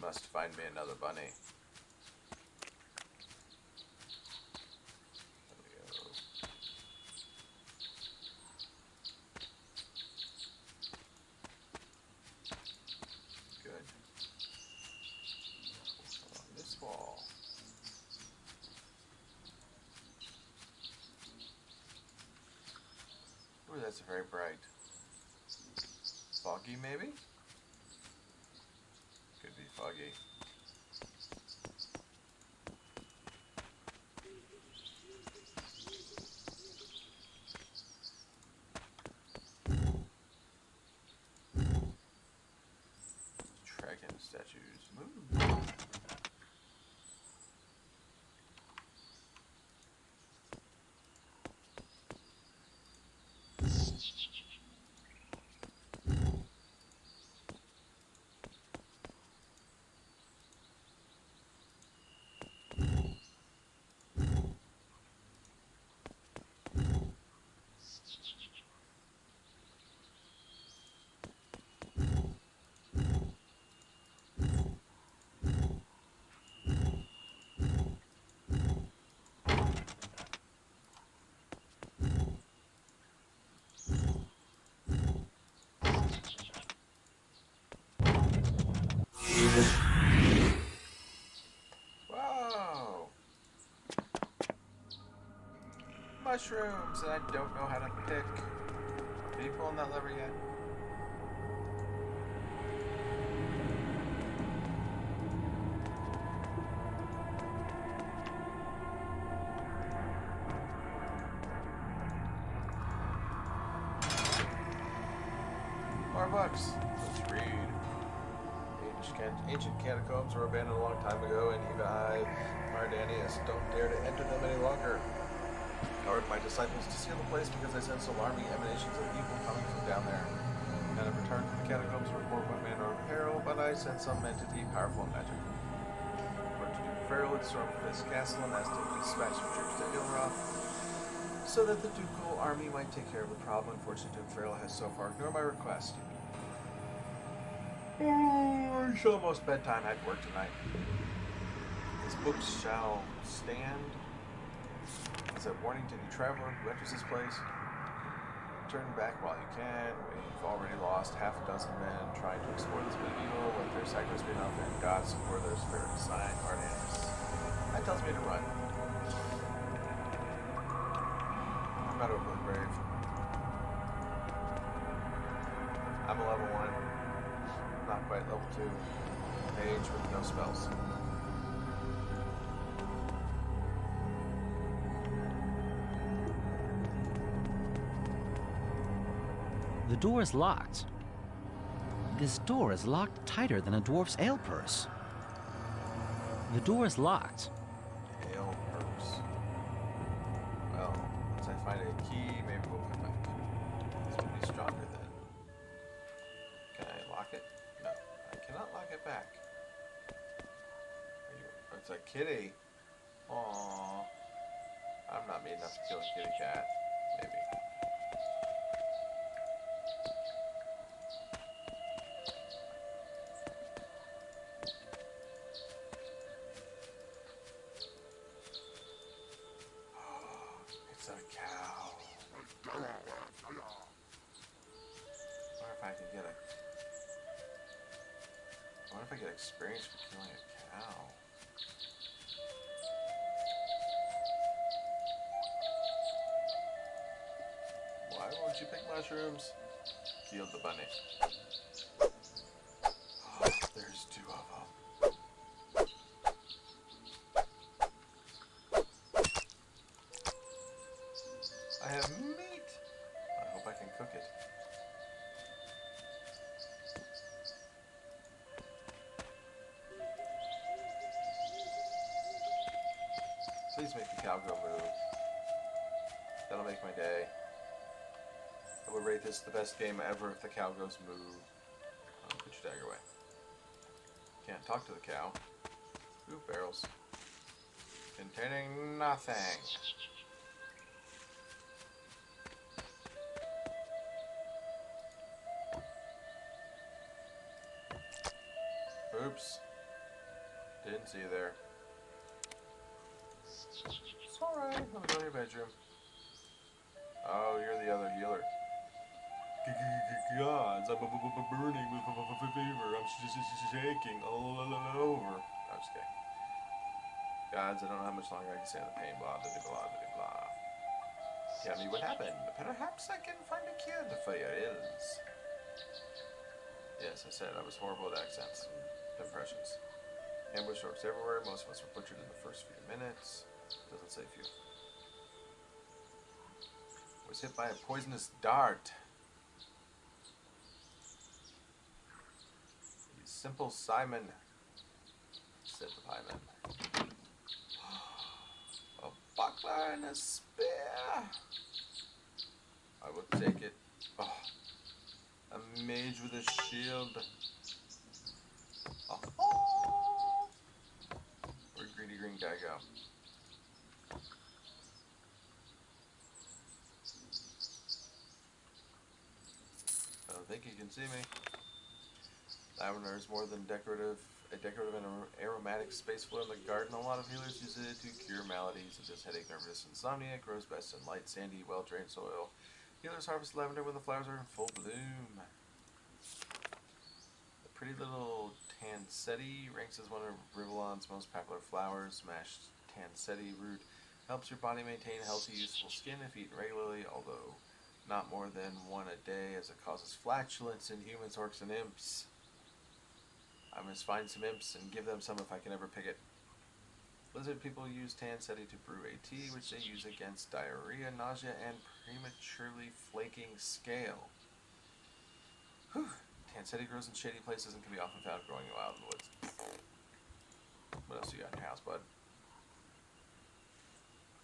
S1: Must find me another bunny. There we go. Good. Along this wall. Ooh, that's very bright. Foggy, maybe? Could be foggy. Dragon statues. Move. Whoa! Mushrooms that I don't know how to pick. Are you pulling that lever yet? More books. Let's read. Ancient catacombs were abandoned a long time ago, and even I, Mardanius, don't dare to enter them any longer. I ordered my disciples to seal the place because I sensed alarming emanations of evil coming from down there. And I returned to the catacombs to report what manner of peril, but I sensed some entity powerful in magic. According to Duke Farrell, it stormed this castle and asked to dispatch some troops to Ilroth so that the ducal army might take care of the problem. Unfortunately, Duke Farrell has so far ignored my request. Oh, it's almost bedtime. I had work tonight. His books shall stand. It's a warning to any traveler who enters this place. Turn back while you can. We've already lost half a dozen men trying to explore this bit of evil. Let their sacrifice be enough, and God support their spirit. Signed, Ardanis. That tells me to run. I'm not overly brave. I'm a level 1. Not quite level 2. Mage with no spells.
S4: The door is locked. This door is locked tighter than a dwarf's ale purse. The door is locked.
S1: Ale purse. Well, once I find a key, maybe we'll come back. This will be stronger then. Can I lock it? No, I cannot lock it back. It's a kitty. Aww. I'm not mean enough to kill a kitty cat. Maybe. It's a cow. I wonder if I can get a... I wonder if I get experience for killing a cow. you pick mushrooms? Healed the bunny. Oh, there's 2 of them. I have meat! I hope I can cook it. Please make the cow go move. That'll make my day. I would rate this the best game ever if the cow goes moo. Put your dagger away. Can't talk to the cow. Ooh, barrels. Containing nothing. Oops. Didn't see you there. It's alright. I'll go to your bedroom. Oh, you're the other healer. Gods, I'm burning with fever. I'm shaking all over. I'm just kidding. Gods, I don't know how much longer I can stand the pain. Blah, blah, blah, blah, blah. Tell me what happened. Perhaps I can find a cure for your ills. Yes, I said I was horrible at accents and impressions. Ambush orcs everywhere. Most of us were butchered in the first few minutes. Doesn't say few. Was hit by a poisonous dart. Simple Simon, said the pieman. A buckler and a spear. I will take it. Oh, a mage with a shield. Oh. Where'd greedy green guy go? I don't think he can see me. Lavender is more than a decorative and aromatic space flower in the garden. A lot of healers use it to cure maladies such as headache, nervousness, insomnia. It grows best in light, sandy, well-drained soil. Healers harvest lavender when the flowers are in full bloom. The pretty little Tansetti ranks as one of Rivellon's most popular flowers. Smashed Tansetti root helps your body maintain healthy, useful skin if eaten regularly, although not more than 1 a day, as it causes flatulence in humans, orcs, and imps. I must find some imps and give them some if I can ever pick it. Lizard people use Tansetti to brew a tea, which they use against diarrhea, nausea, and prematurely flaking scale. Whew. Tansetti grows in shady places and can be often found growing wild in the woods. What else you got in your house, bud?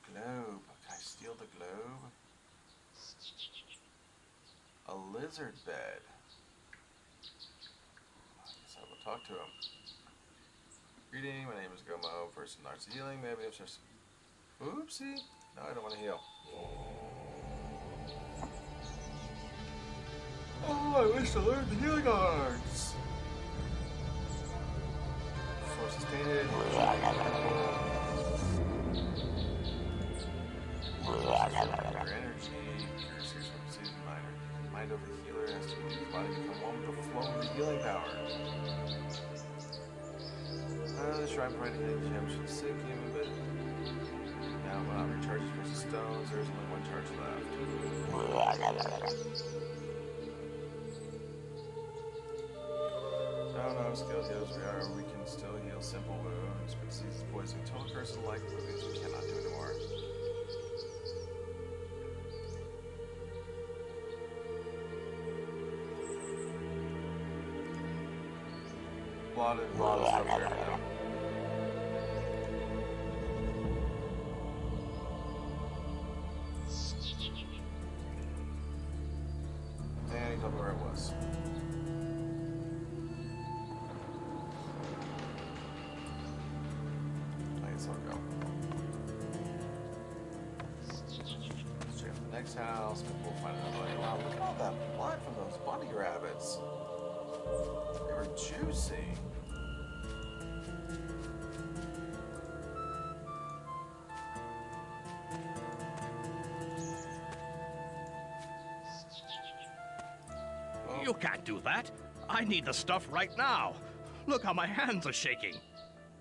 S1: Globe. Can I steal the globe? A lizard bed. Talk to him. Greeting, my name is Gomo. Person starts healing. Maybe it's just. Oopsie. No, I don't want to heal. Oh, I wish to learn the healing arts. Source is tainted. Your energy. Cures serious weapons, minor. Mind over healer has to be his body become one with the flow of the healing power. The shrine provided healing gems should sick human, but now when it recharges versus stones, there's only 1 charge left. I don't know how skilled healers we are. We can still heal simple wounds, but disease, poison, total curse, and like movies we cannot do anymore. A lot of stuff there now. And he told me where it was. I guess I'll go. Let's check out the next house. Maybe we'll find another one. Wow, look at all that blood from those bunny rabbits. They were juicy.
S10: You can't do that. I need the stuff right now. Look how my hands are shaking.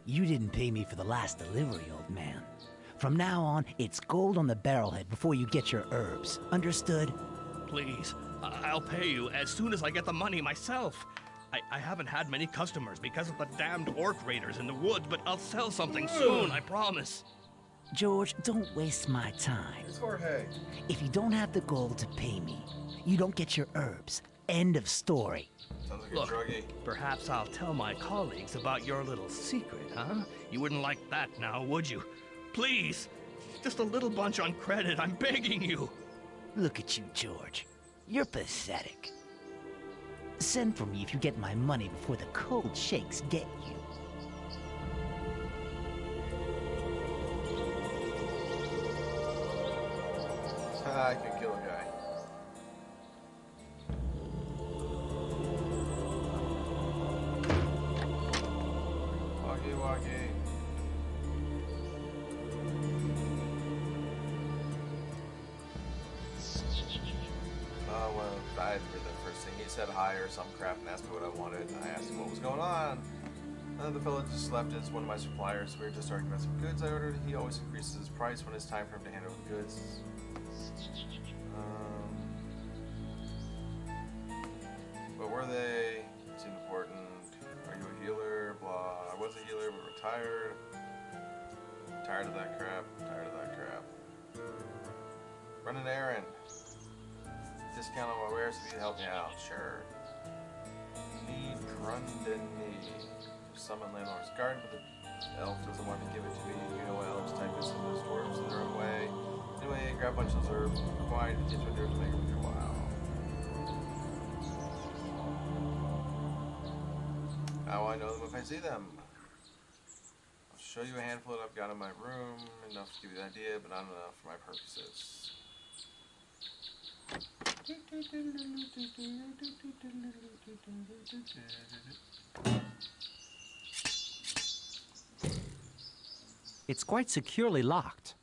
S4: You didn't pay me for the last delivery, old man. From now on, it's gold on the barrelhead before you get your herbs. Understood?
S10: Please, I'll pay you as soon as I get the money myself. I haven't had many customers because of the damned orc raiders in the woods, but I'll sell something soon, I promise.
S11: George, don't waste my time.
S1: It's Jorge.
S11: If you don't have the gold to pay me, you don't get your herbs. End of story.
S1: Sounds like
S10: Look,
S1: a druggie.
S10: perhaps I'll tell my colleagues about your little secret, huh? You wouldn't like that now, would you? Please, just a little bunch on credit, I'm begging you.
S11: Look at you, George. You're pathetic. Send for me if you get my money before the cold shakes get you.
S1: I can kill a guy. Walkie. Oh, well, I for the first thing. He said hi or some crap and asked me what I wanted. I asked him what was going on. The fellow just left as one of my suppliers. We were just arguing about some goods I ordered. He always increases his price when it's time for him to hand over the goods. What were they? Seemed important. Are you a healer? Blah. I was a healer, but retired. Tired of that crap. Run an errand. Discount on my wares if you help me out. Sure. Need Grundany. Summon landlord's garden, but the elf doesn't want to give it to me. You know what elves type is, some of those dwarves in their own way. Anyway, grab a bunch of those herbs. Quiet, get to a dirt to make it worth your while. How will I know them if I see them? I'll show you a handful that I've got in my room. Enough to give you an idea, but not enough for my purposes.
S4: It's quite securely locked.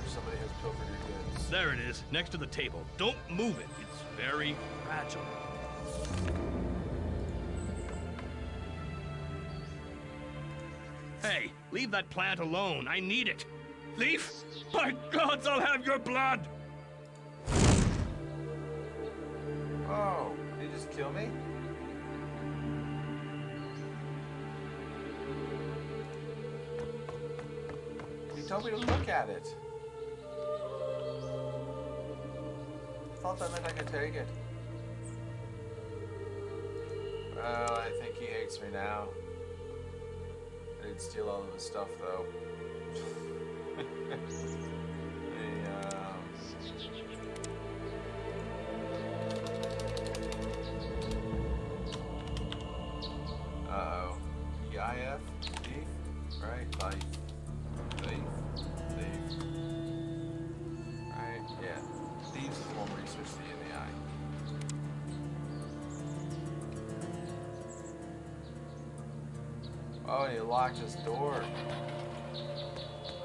S1: Somebody has pilfered your goods.
S10: There it is, next to the table. Don't move it. It's very fragile. Hey, leave that plant alone. I need it. Thief! By gods, I'll have your blood!
S1: Oh, did he just kill me? He told me to look at it. I thought that meant I could take it. Well, I think he hates me now. I didn't steal all of his stuff, though. Uh-oh. EIF? Thief? Right? Life. Thief. Right? Yeah. Thieves is one where you switch the E and the I. Oh, he locked his door.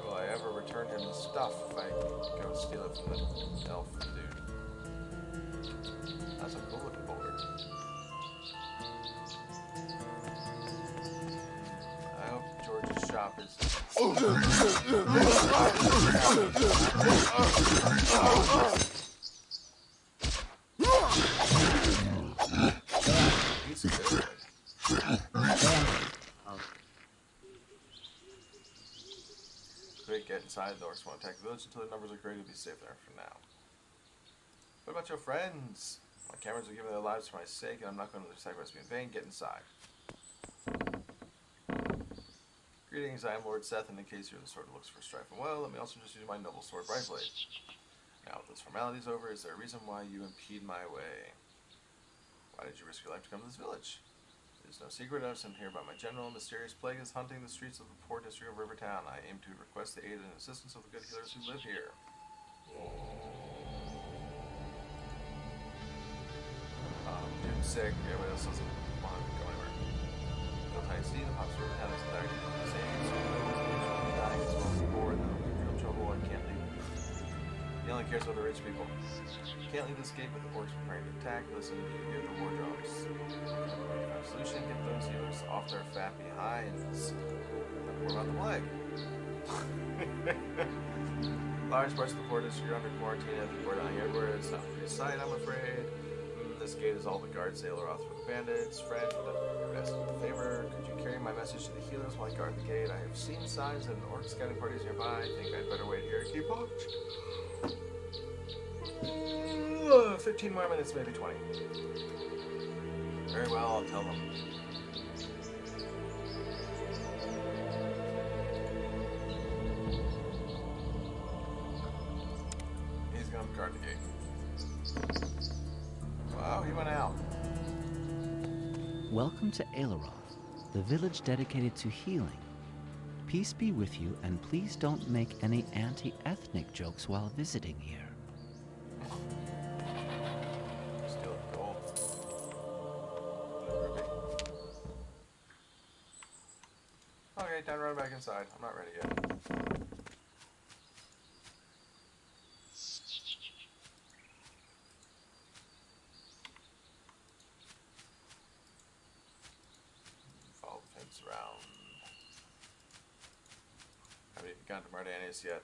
S1: Will I ever return him the stuff if I go steal it from the elf dude? That's a cool looking boulder. I hope George's shop is... He's good. Quick, get inside. The orcs won't attack the village until their numbers are great. You'll be safe there for now. What about your friends? My cameras are giving their lives for my sake, and I'm not going to let their sacrifice be in vain. Get inside. Greetings, I am Lord Seth, and in case you're the sort who looks for strife and well, let me also just use my noble sword, Brightblade. Now, with those formalities over, is there a reason why you impede my way? Why did you risk your life to come to this village? It is no secret I was sent here by my general. A mysterious plague is hunting the streets of the poor district of Rivertown. I aim to request the aid and assistance of the good healers who live here. Dude's sick. Everybody else doesn't want to go anywhere. No tiny steam, the pops Rivertown is entirely the same. So dying as well as the poor, and that'll be real trouble. people and can't leave. He only cares about the rich people. Can't leave this gate with the orcs preparing to attack. Listen, you hear the war drums. Solution, get those healers off their fat behinds. What about the plague? Large parts of the port district are under quarantine at the port dying everywhere. It's not a pretty sight, I'm afraid. This gate is all the guard sailor off for the bandits. Friend, ask you a favor. Could you carry my message to the healers while I guard the gate? I have seen signs that an orc scouting party is nearby. I think I'd better wait here and keep watch. 15 more minutes, maybe 20. Very well, I'll tell them. He's gonna guard the gate. Wow, he went out.
S4: Welcome to Aileroth, the village dedicated to healing. Peace be with you, and please don't make any anti-ethnic jokes while visiting here.
S1: Steal gold. Okay, time to run back inside. I'm not ready yet. Follow the fence around. Haven't even gotten to Mardanius yet.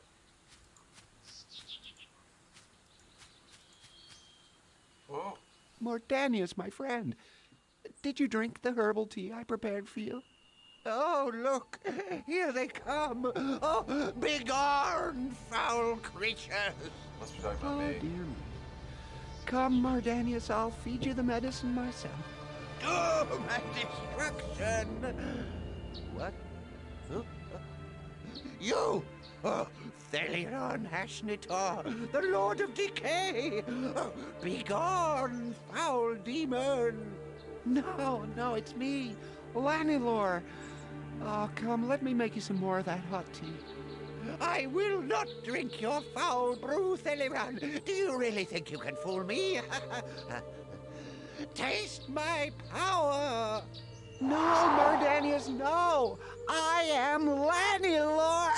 S1: Whoa.
S8: Mordanius, my friend. Did you drink the herbal tea I prepared for you?
S9: Oh, look, here they come. Oh, begone, foul creatures.
S1: Must be talking about
S8: Oh,
S1: me.
S8: dear me. Come, Mardanius, I'll feed you the medicine myself.
S9: Oh, my destruction. What? Huh? You! Oh, Thelion Hashnitar, the Lord of Decay! Oh, begone, foul demon!
S8: No, it's me, Lanilor. Oh, come, let me make you some more of that hot tea.
S9: I will not drink your foul brew, Thelion. Do you really think you can fool me? Taste my power!
S8: No, Mardanius, no! I am Lanilor!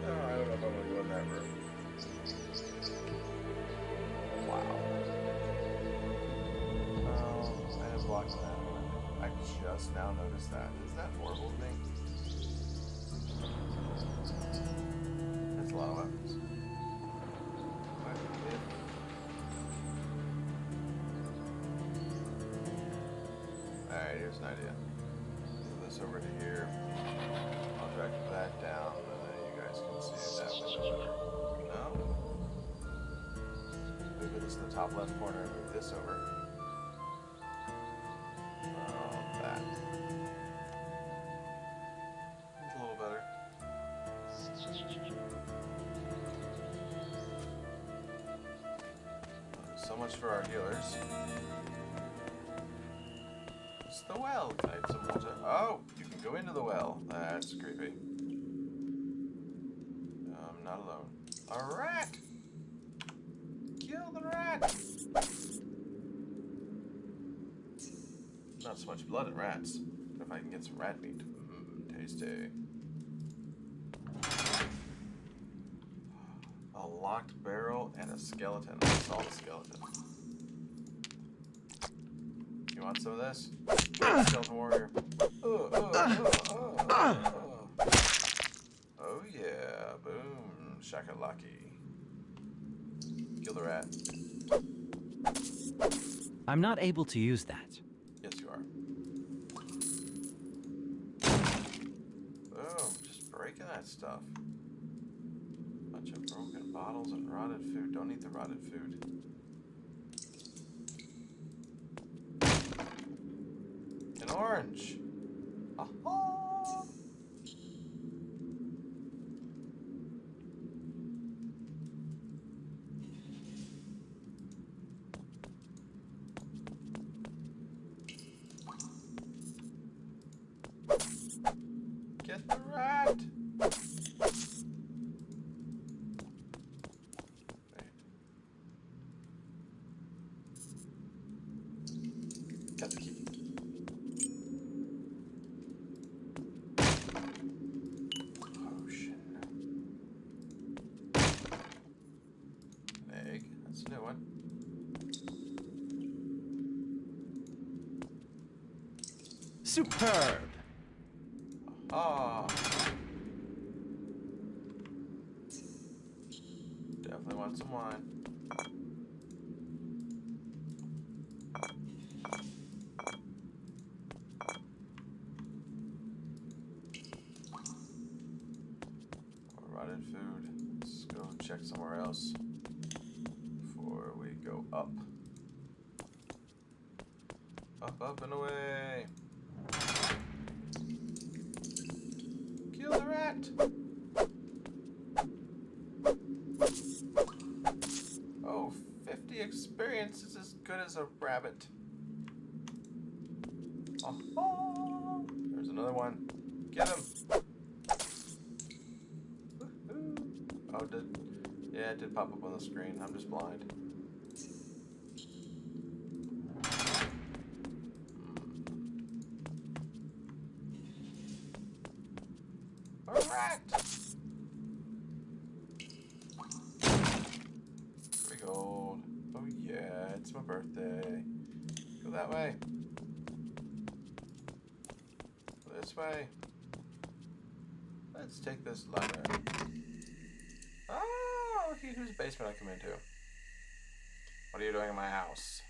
S1: Oh, I don't know if I'm gonna go in that room. Wow. Oh, I have blocked that. I just now noticed that. Isn't that horrible to me? That's a lot of weapons. What if... Alright, here's an idea. Move this over to here. I'll drag that down, and then you guys can see that window better. No? Move this to the top left corner and move this over. That. It's a little better. So much for our healers. It's the well. Can I have some water? Oh, you can go into the well. That's creepy. I'm not alone. A rat! Kill the rat! Not so much blood in rats. If I can get some rat meat. Tasty. A locked barrel and a skeleton. I saw the skeleton. You want some of this? Skeleton warrior. Oh yeah. Boom. Shakalaki. Kill the rat.
S4: I'm not able to use that.
S1: Yes, you are. Boom. Just breaking that stuff. Bunch of broken bottles and rotted food. Don't eat the rotted food. An orange. Aha! Get the rat! Got the key. That's a new one.
S2: Superb.
S1: Ah. Definitely want some wine. Rotted food. Let's go check somewhere else before we go up. Up, up, and away. Kill the rat. Oh, 50 experience is as good as a rabbit. Oh, there's another one. Get him. Oh, yeah, it did pop up on the screen. I'm just blind. A rat! Free gold. Oh yeah, it's my birthday. Go that way. Go this way. Let's take this ladder. Oh, look at whose basement I come into. What are you doing in my house?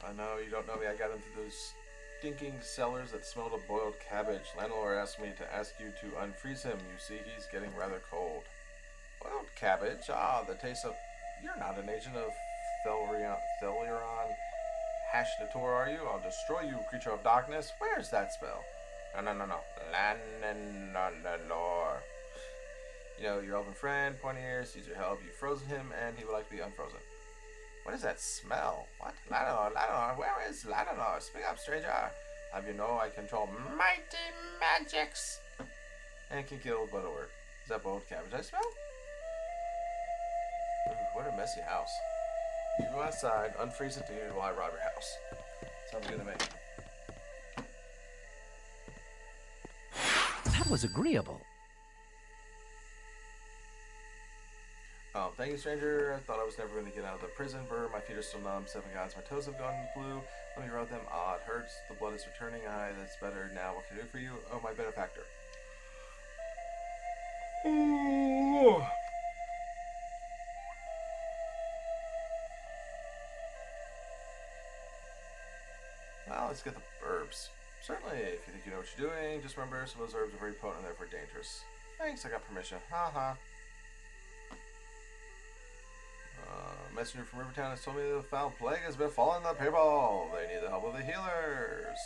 S1: I know you don't know me. I got into those stinking cellars that smelled of boiled cabbage. Landlord asked me to ask you to unfreeze him. You see, he's getting rather cold. Boiled cabbage? Ah, the taste of... You're not an agent of Theliron Hashnator, are you? I'll destroy you, creature of darkness. Where's that spell? No. Landlord. You know, your elven friend, Pointy Ears, needs your help. You've frozen him, and he would like to be unfrozen. What is that smell? What? Ladinor, where is Ladinor? Speak up, stranger. Have you know I control mighty magics and can kill but a word. Is that boiled cabbage I smell? Ooh, what a messy house. You go outside, unfreeze the dude while I rob your house. Sounds good to me.
S11: That was agreeable.
S1: Oh, thank you, stranger. I thought I was never going to get out of the prison. Brr, my feet are still numb. 7 gods, my toes have gone blue. Let me rub them. Ah, it hurts. The blood is returning. Aye, that's better. Now, what can I do for you? Oh, my benefactor. Ooh. Well, let's get the herbs. Certainly, if you think you know what you're doing, just remember some of those herbs are very potent and therefore dangerous. Thanks, I got permission. Ha. Messenger from Rivertown has told me the foul plague has been falling on the people. They need the help of the healers.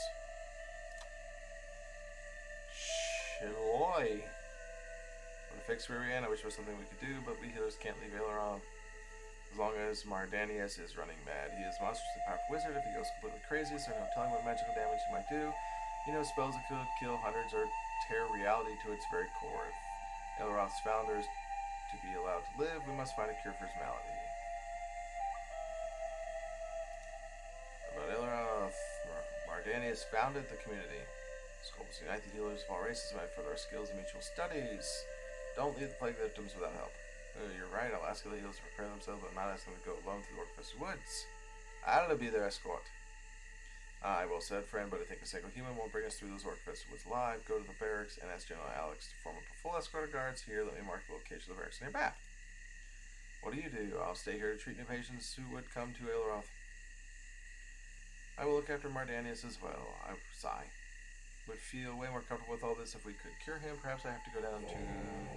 S1: Shiloy. Want to fix Rivian? I wish there was something we could do, but we healers can't leave Aileron. As long as Mardanius is running mad. He is a monstrously powerful wizard. If he goes completely crazy, so no telling what magical damage he might do. You know, spells that could kill hundreds or tear reality to its very core. If Aileron's founders to be allowed to live, we must find a cure for his malady. About Aileron, Mardanius founded the community. His goal was to unite the healers of all races and further our skills and mutual studies. Don't leave the plague victims without help. You're right, I'll ask the healers to prepare themselves, but not ask them to go alone through the Orc-infested woods. I'll be their escort. I well said, friend, but I think a single human won't bring us through those Orc-infested woods alive. Go to the barracks and ask General Alex to form a full escort of guards here. Let me mark the location of the barracks in your bath. What do? I'll stay here to treat new patients who would come to Aileroth. I will look after Mardanius as well. I sigh. Would feel way more comfortable with all this if we could cure him. Perhaps I have to go down to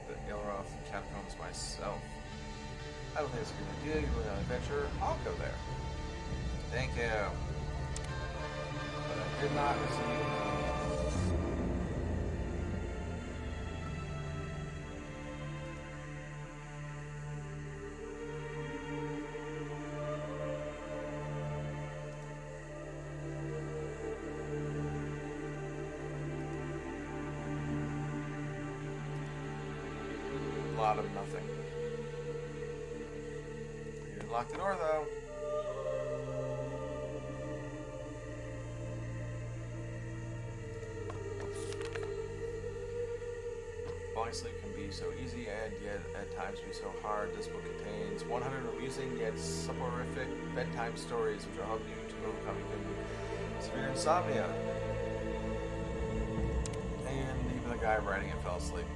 S1: the Aileroth catacombs myself. I don't think it's a good idea. You're going on an adventure. I'll go there. Thank you. But I did not receive. Lot of nothing. You didn't lock the door though. Falling sleep can be so easy and yet at times be so hard. This book contains 100 amusing yet soporific bedtime stories which will help you to overcome even severe insomnia. And even the guy writing it fell asleep.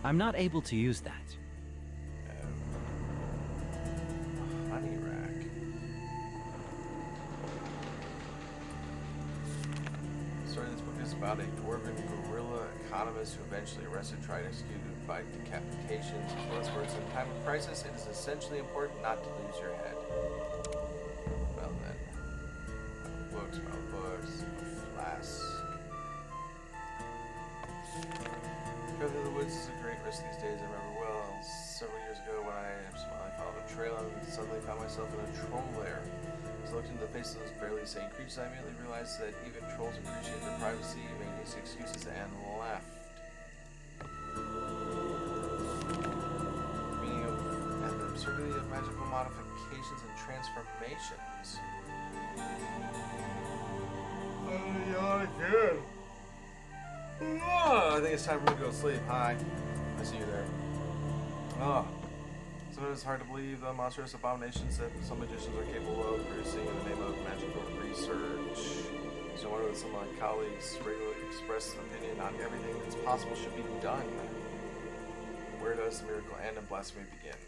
S4: I'm not able to use that.
S1: Honey rack. The story of this book is about a dwarven guerrilla economist who eventually arrested, tried, and executed by decapitations. As well as words in time of crisis, it is essentially important not to lose your head. Well then, books, flask. Go through the woods is a great risk these days. I remember well several years ago when I finally followed a trail and suddenly found myself in a troll lair. As I looked into the faces of those barely sane creatures, I immediately realized that even trolls appreciate their privacy, made easy excuses, and left. Meaning of and the absurdity of magical modifications and transformations. Oh, yeah, I think it's time for me to go to sleep. Hi. I see you there. Oh. Sometimes it's hard to believe the monstrous abominations that some magicians are capable of producing in the name of magical research. So I wonder that some of my colleagues regularly express an opinion on everything that's possible should be done. Where does the miracle end and blasphemy begin?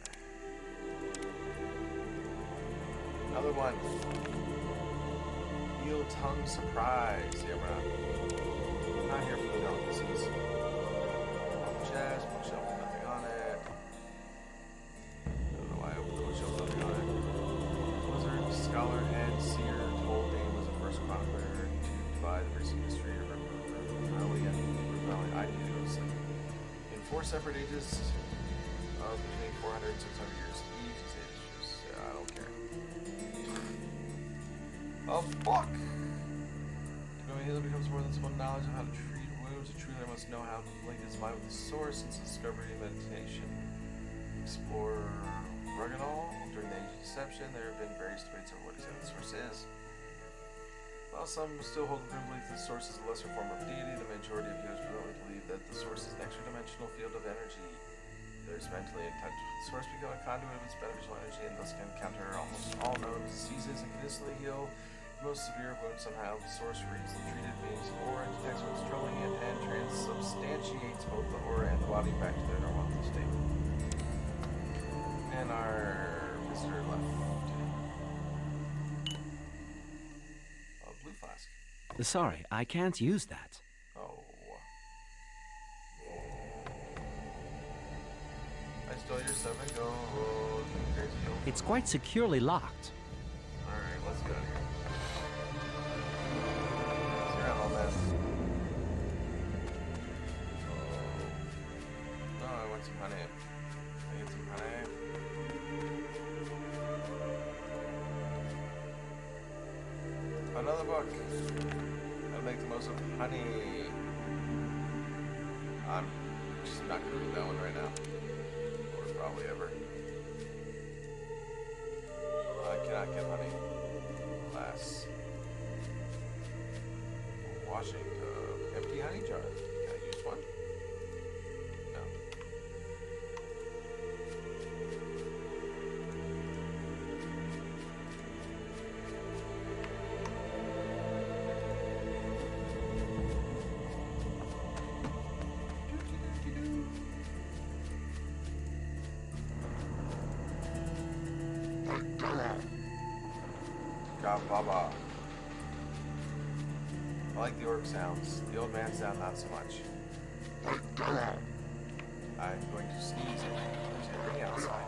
S1: Another one. Heel tongue surprise. Yeah, we're not here for the delicacies. Chest, bookshelf with nothing on it. I don't know why I opened the bookshelf with nothing on it. Wizard, scholar, and seer told Dane was the first chronicler to divide the recent history of rebellion. I need to go to sleep. In 4 separate ages of between 400 and 600 years each, these ages, I don't care. A book! Healer becomes more than simple knowledge of how to treat wounds. A true healer must know how to link his mind with the source since discovery and meditation. Explore Ruginol. During the Age of Deception, there have been various debates over what exactly the source is. While some still hold the belief that the source is a lesser form of deity, the majority of healers presently believe that the source is an extra-dimensional field of energy. Healers mentally in touch with the source become a conduit of its beneficial energy and thus can counter almost all known diseases and can instantly heal most severe wounds. Somehow the source reads the treated being's aura, detects what's troubling it, and transubstantiates both the aura and the body back to their normal state. And our visitor left. A blue flask.
S4: Sorry, I can't use that.
S1: Oh. I stole your 7 gold. Crazy old.
S4: It's quite securely locked.
S1: Alright, let's get out of here. All that. Oh, I want some honey. I get some honey. Another book. How to make the most of honey. I'm just not gonna read that one right now. Or probably ever. I cannot get honey. Alas. Washing empty honey jar. Can I use one? No. Baba. I like the orc sounds. The old man sound, not so much. I'm going to sneeze and there's everything outside.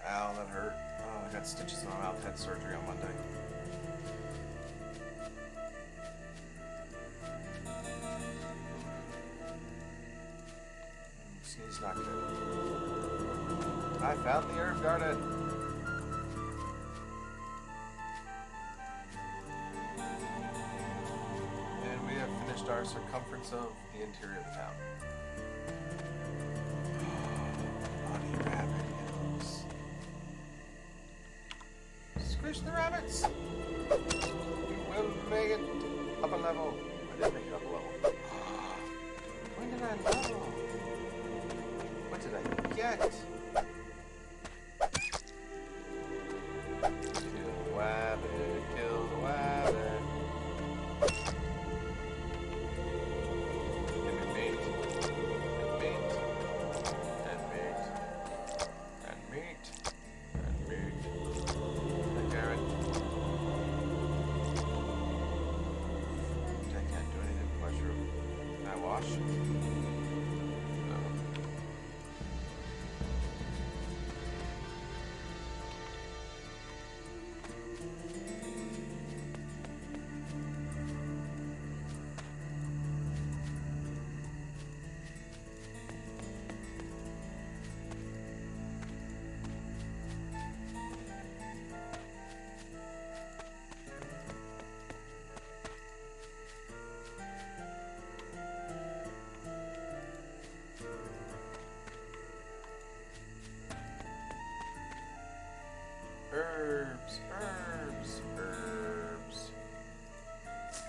S1: Ow, that hurt. Oh, I got stitches in my mouth. Had surgery on Monday. Sneeze not good. I found the herb garden. And we have finished our circumference of the interior of the town. level. I did make it up a level. When did I level? What did I get? Kill the wabbit, kill the wabbit. Give me meat. And meat. And meat. And meat. And meat. A carrot. I can't do anything with mushroom. Can I wash? No. Herbs, herbs, herbs.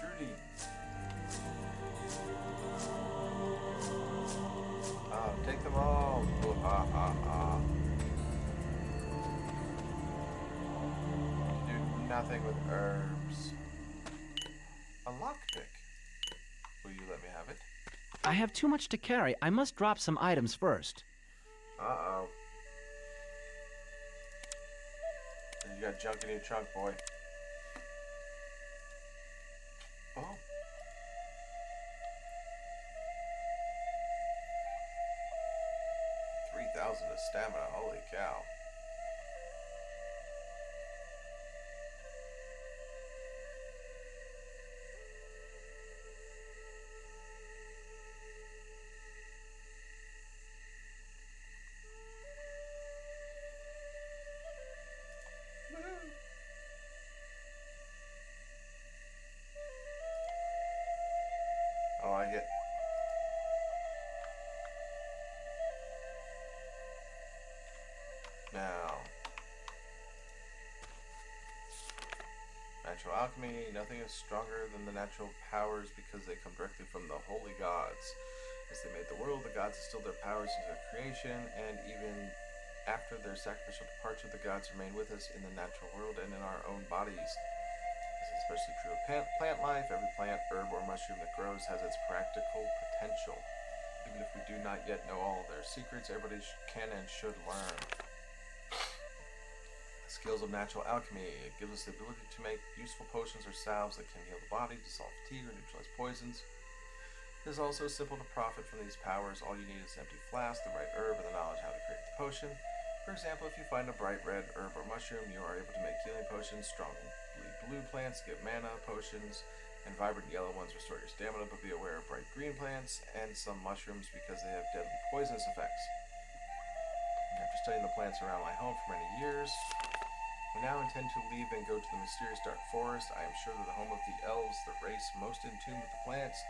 S1: Trudy. Take them all. Ooh, ha, ha, ha. You do nothing with herbs. A lockpick. Will you let me have it?
S4: I have too much to carry. I must drop some items first.
S1: Uh-oh. You got junk in your trunk, boy. Oh. $3,000 of stamina. Holy cow. I like it. Now, natural alchemy. Nothing is stronger than the natural powers because they come directly from the holy gods. As they made the world, the gods instilled their powers into their creation, and even after their sacrificial departure, the gods remain with us in the natural world and in our own bodies. This is especially true of plant life. Every plant, herb, or mushroom that grows has its practical potential. Even if we do not yet know all of their secrets, everybody can and should learn. The skills of natural alchemy. It gives us the ability to make useful potions or salves that can heal the body, dissolve fatigue, or neutralize poisons. It is also simple to profit from these powers. All you need is an empty flask, the right herb, and the knowledge how to create the potion. For example, if you find a bright red herb or mushroom, you are able to make healing potions. Strongly blue plants give mana potions, and vibrant yellow ones restore your stamina, but be aware of bright green plants and some mushrooms because they have deadly poisonous effects. After studying the plants around my home for many years, we now intend to leave and go to the mysterious dark forest. I am sure that the home of the elves, the race most in tune with the plants,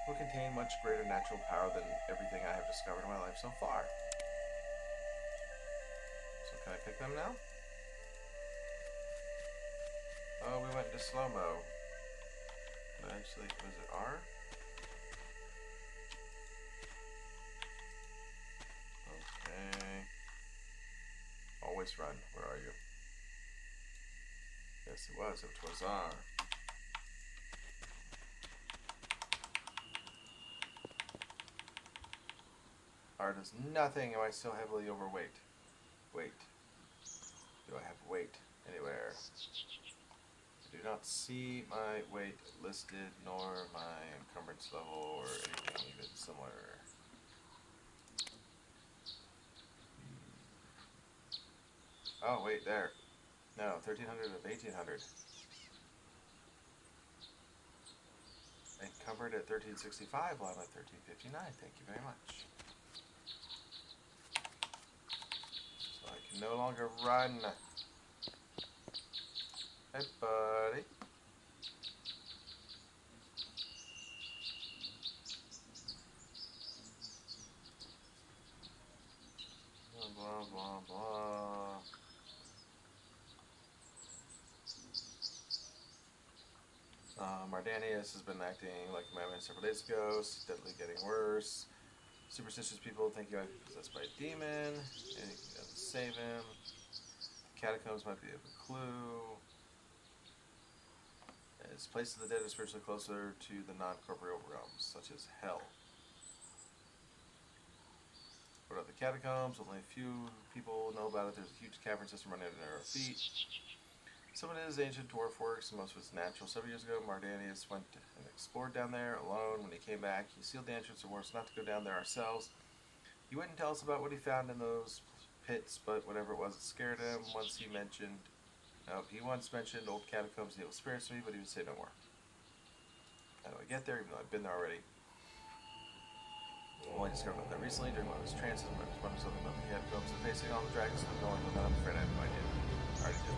S1: will contain much greater natural power than everything I have discovered in my life so far. So can I pick them now? Oh, we went into slow-mo. Actually, was it R? Okay. Always run. Where are you? Yes, it was. It was R. R does nothing. Am I still heavily overweight? Wait. Do I have weight anywhere? I do not see my weight listed, nor my encumbrance level, or anything even similar. Oh, wait, there. No, 1300 of 1800. Encumbered at 1365 while I'm at 1359. Thank you very much. So I can no longer run. Hey, buddy. Blah, blah, blah, blah. Mardanius has been acting like a madman several days ago, steadily getting worse. Superstitious people think he might be possessed by a demon, and he can save him. Catacombs might be a clue. His place of the dead is spiritually closer to the non-corporeal realms, such as hell. What are the catacombs? Only a few people know about it. There's a huge cavern system running under our feet. Some of it is ancient dwarf works, and most of it's natural. Several years ago, Mardanius went and explored down there alone. When he came back, he sealed the entrance and warned us not to go down there ourselves. He wouldn't tell us about what he found in those pits, but whatever it was, it scared him. He once mentioned old catacombs and evil spirits to me, but he would say no more. How do I get there, even though I've been there already? I only discovered about that recently during one of his trances. I was wondering something about the catacombs and facing all the dragons. I'm going with that. I'm afraid I have no idea. I already did.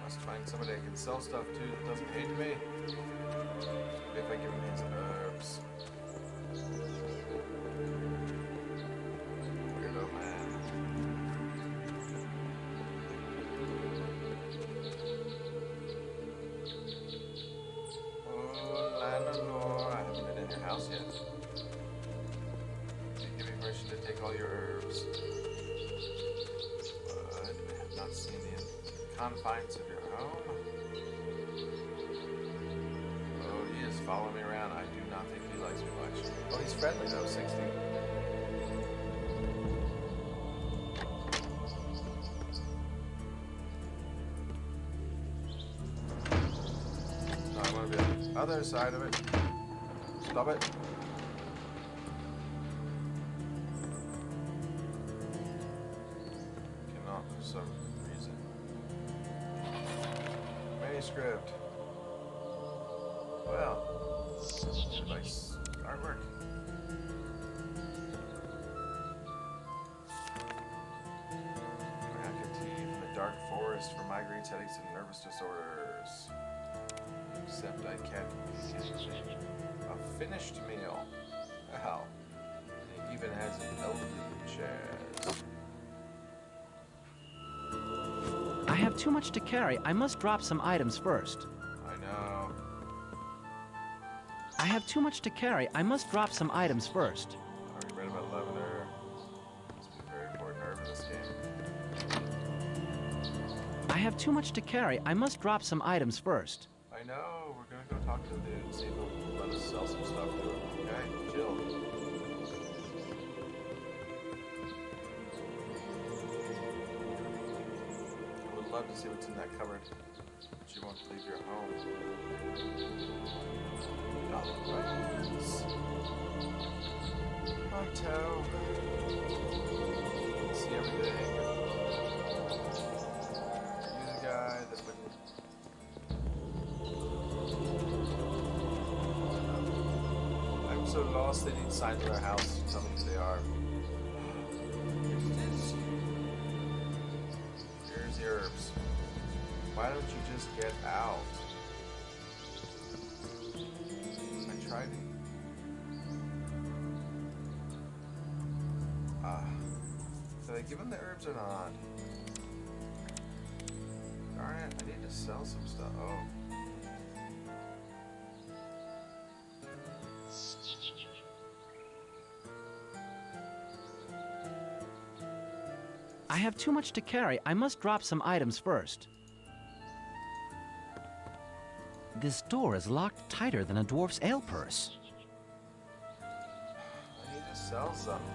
S1: Must find somebody I can sell stuff to that doesn't hate me. Maybe if I give him some herbs. Weirdo man. Oh, Lanelore, I haven't been in your house yet. Give me permission to take all your herbs. But I have not seen the confines of your home. Oh, he is following me around. I do not think he likes me much. Oh, he's friendly though, 60. No, I want to be on the other side of it. Stop it. Cannot for some reason. Manuscript. Well, nice artwork. Dragon tea from the dark forest for migraines, headaches, and nervous disorders. Except I can't eat a finished meal. Wow. It even has an elderly chair.
S4: I have too much to carry. I must drop some items first.
S1: I know.
S4: I have too much to carry. I must drop some items first.
S1: Already read about lavender. Must be a very important herb in this game.
S4: I have too much to carry. I must drop some items first.
S1: I know. We're gonna go talk to the dude and see if he'll let us sell some stuff to him. Okay, chill. I would love to see what's in that cupboard, but you won't leave your home. Otto. See everything. You're the guy that wouldn't. I'm so lost they need signs of their house. Tell me who they are. Here's the herbs. Why don't you just get out? I tried it. Did I give him the herbs or not? Darn it, I need to sell some stuff. Oh.
S4: I have too much to carry. I must drop some items first. This door is locked tighter than a dwarf's ale purse.
S1: I need to sell something.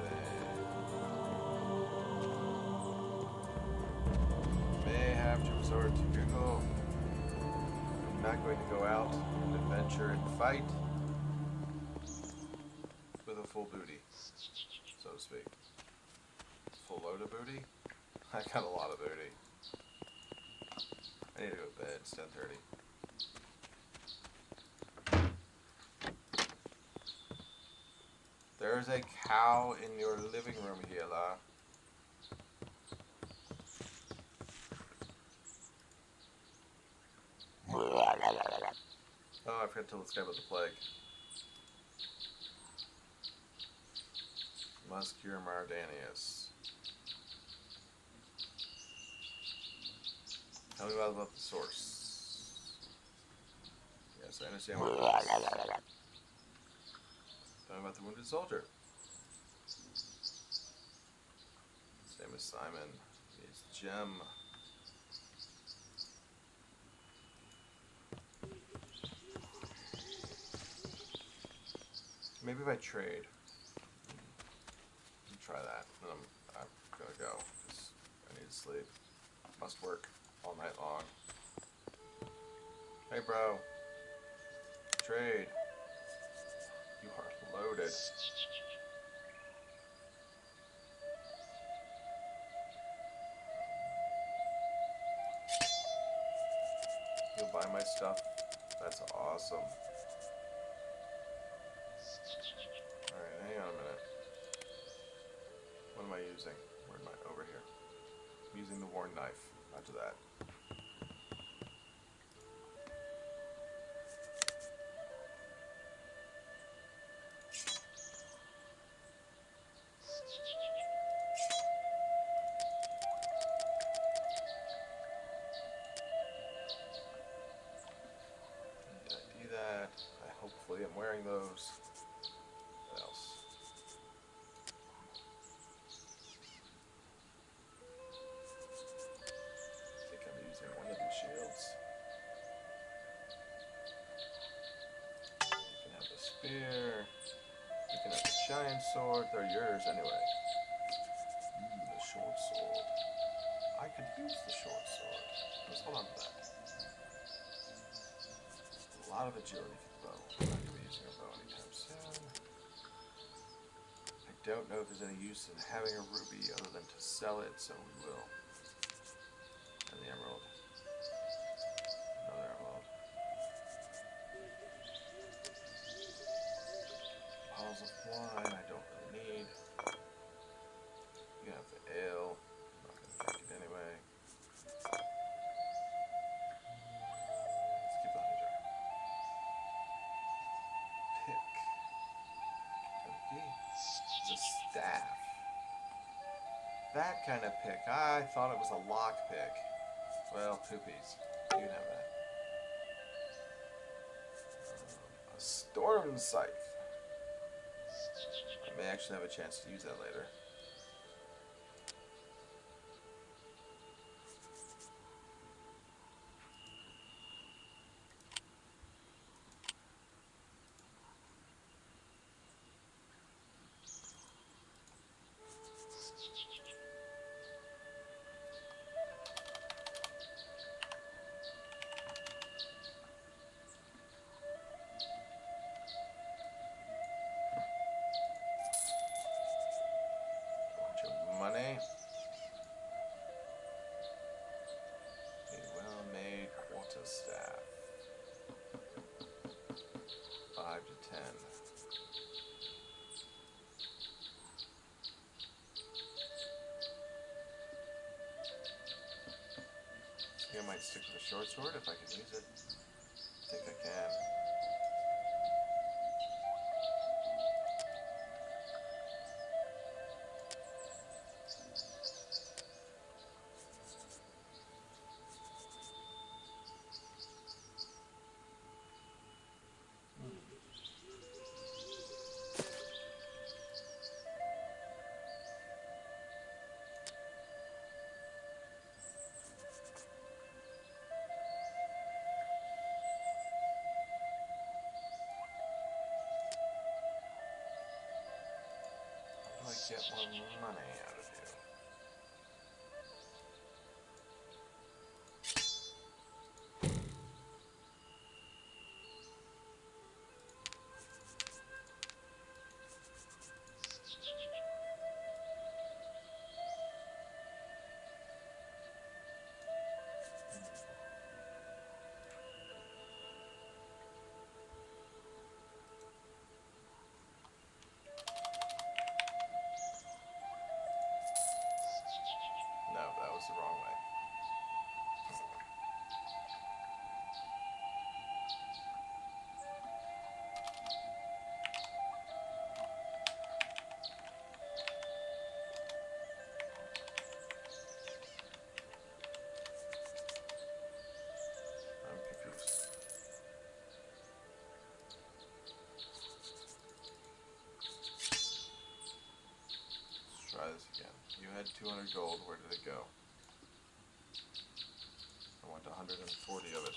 S1: May have to resort to Google. I'm not going to go out and adventure and fight with a full booty, so to speak. Full load of booty? I got a lot of booty. I need to go to bed. It's 10:30. There's a cow in your living room, Hila. Oh, I forgot to tell this guy about the plague. Must cure Mardanius. Tell me about the source. Yes, I understand what it is. Tell me about the wounded soldier. His name is Simon. He's Gem. Maybe if I trade. Try that. Then I'm gonna go because I need to sleep. Must work all night long. Hey, bro. Trade. You are loaded. You'll buy my stuff? That's awesome. Alright, hang on a minute. What am I using? Where am I? Over here. I'm using the worn knife. After that. Did I do that? Hopefully I'm wearing those. What else? I think I'm using one of these shields. You can have the spear. You can have the giant sword. They're yours anyway. The short sword. I could use the short sword. Let's hold on to that. A lot of agility for the bow. I'm not going to be using a bow anytime soon. I don't know if there's any use in having a ruby other than to sell it, so we will. And the emerald. Another emerald. Bottles of wine I don't really need. You have the ale. I'm not going to drink it anyway. Let's keep the honey jar. Pick. Okay. The staff. That kind of pick. I thought it was a lock pick. Well, poopies. You can have that. A storm scythe. I may actually have a chance to use that later. Money. A well-made quarterstaff. 5 to 10. I think I might stick with the short sword if I can use it. I think I can. How do I get more money out of you? had 200 gold. Where did it go? I want 140 of it.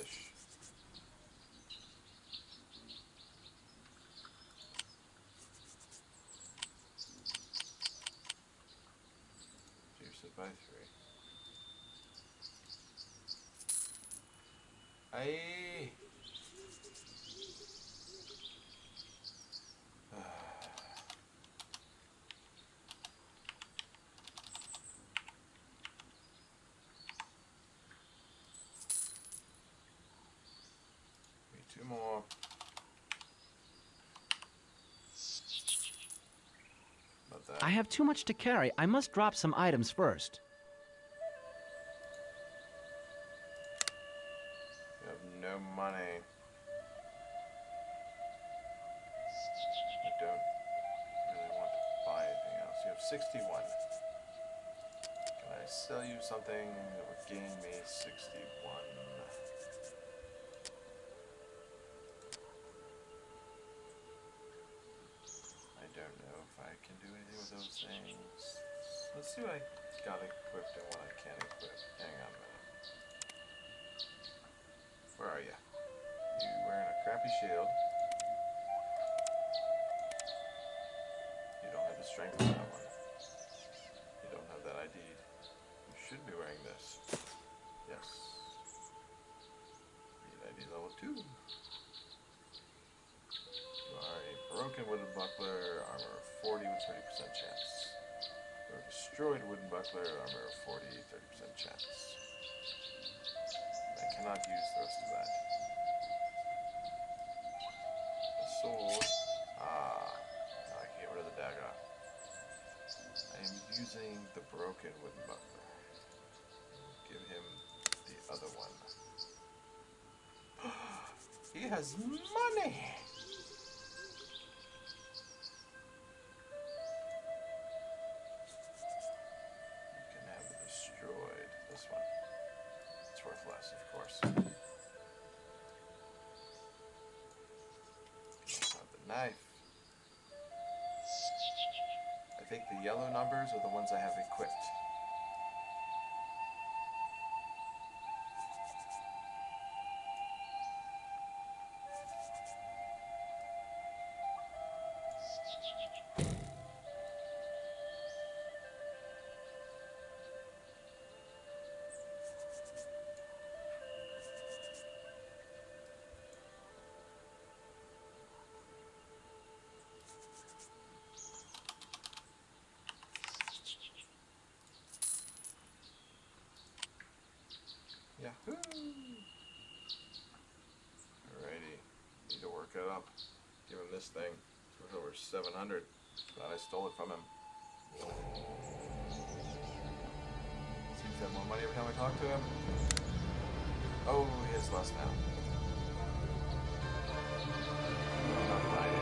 S1: Ish. Reduce it by 3. Aye. Two more.
S4: I have too much to carry. I must drop some items first.
S1: You have no money. I don't really want to buy anything else. You have 61. Can I sell you something that would gain me 61? I don't know if I can do anything with those things. Let's see what I got equipped and what I can't equip. Hang on a minute. Where are you? You wearing a crappy shield. You don't have the strength of that one. You don't have that ID. You should be wearing this. Yes. Need ID level 2. You are a broken wooden buckler, armor of 40 with 30% chance. You are a destroyed wooden buckler, armor of 40, 30% chance. I cannot use the rest of that. The sword. Now I can get rid of the dagger. I am using the broken wooden buckler. Give him the other one. He has money! You can have it destroyed. This one. It's worth less, of course. You also have the knife. I think the yellow numbers are the ones I have equipped. Yahoo! Alrighty. Need to work it up. Give him this thing. It's worth over 700. Glad I stole it from him. Seems to have more money every time I talk to him. Oh, he has less now. Not buying it.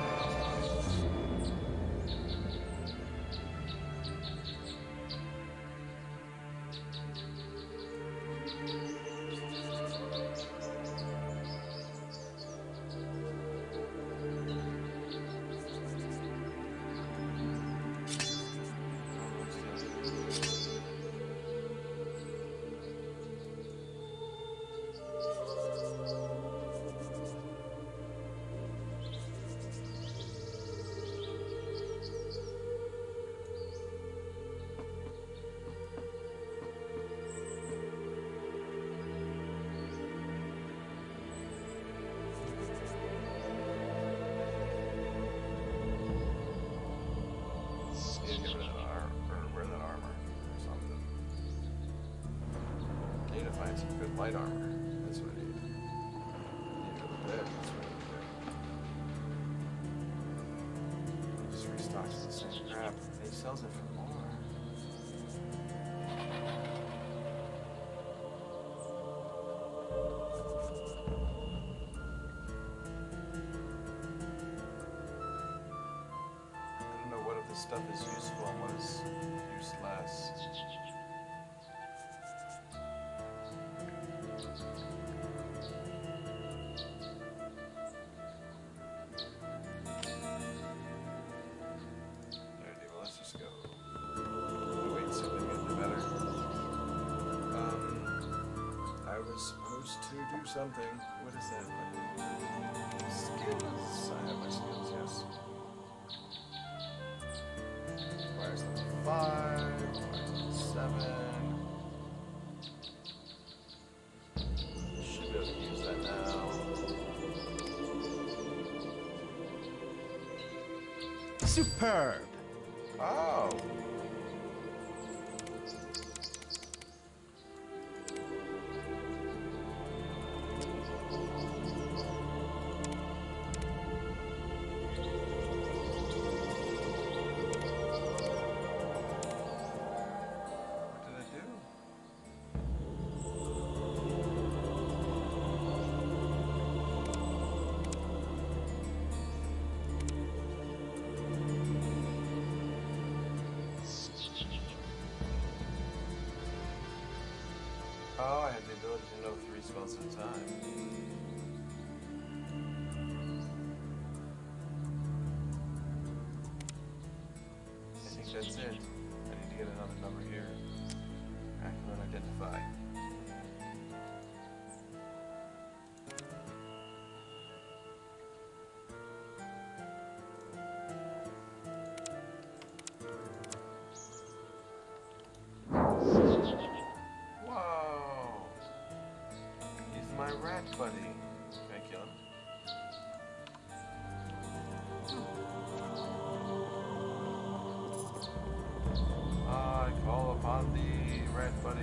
S1: Some good light armor. That's what I need. Need a bit. That's what I need. Just restocks the same crap. And he sells it for more. I don't know what of this stuff is useful and what is useless. to do something. What is that? Skills. I have my skills, yes. Requires level 5, level 7. Should be able to use that now.
S2: Superb!
S1: Oh! Oh, I had the ability to know 3 spells at a time. I think that's it. I need to get another number here. Accurate identify. Whoa! He's my rat buddy. Can I kill him? I call upon thee, rat buddy.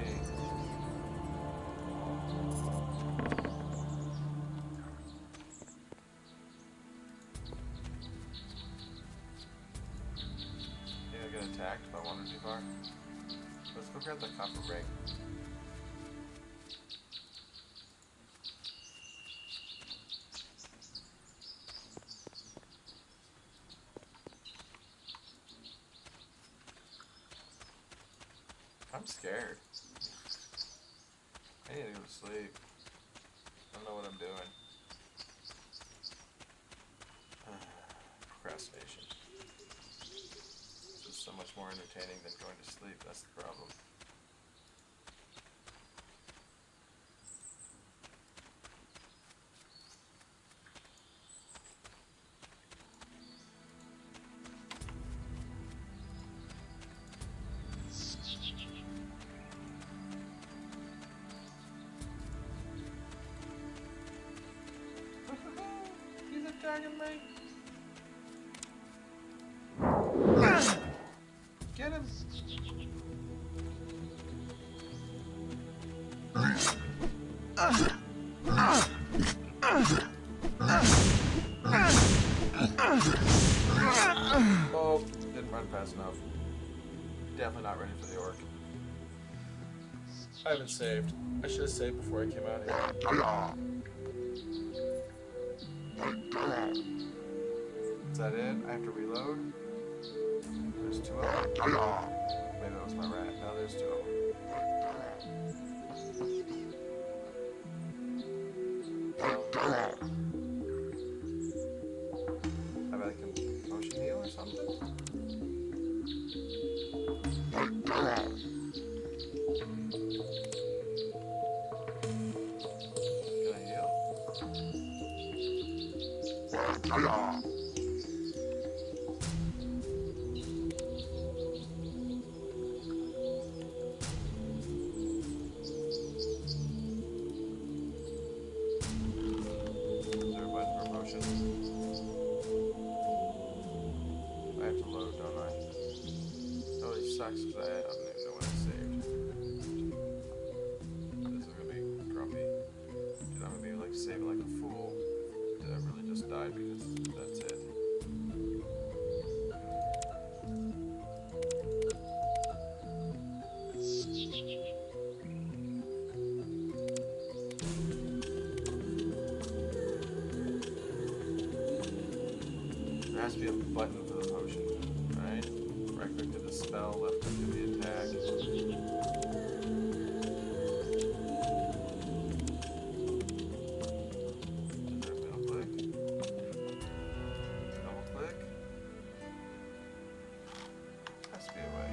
S1: Yeah, I get attacked if I wander too far. Let's go grab the copper ring. I'm scared. I need to go to sleep. I don't know what I'm doing. Procrastination. It's just so much more entertaining than going to sleep. That's the problem. He's attacking me. Get him. Oh, didn't run fast enough. Definitely not ready for the orc. I haven't saved. I should have saved before I came out here. Is that it? I have to reload? There's 2 of them. Maybe that was my rat. No, there's 2 of them. I bet I can potion heal or something? Can I heal? Is there a button for potion? I have to load, don't I? Oh, it sucks because I don't even know when I saved. This is gonna be grumpy. Dude, I'm gonna be like saving like a fool. Did I really just die because that's it? There has to be a button for the potion, right? Right click to the spell, left click to the attack. Is there a middle click? Double click? Has to be a way.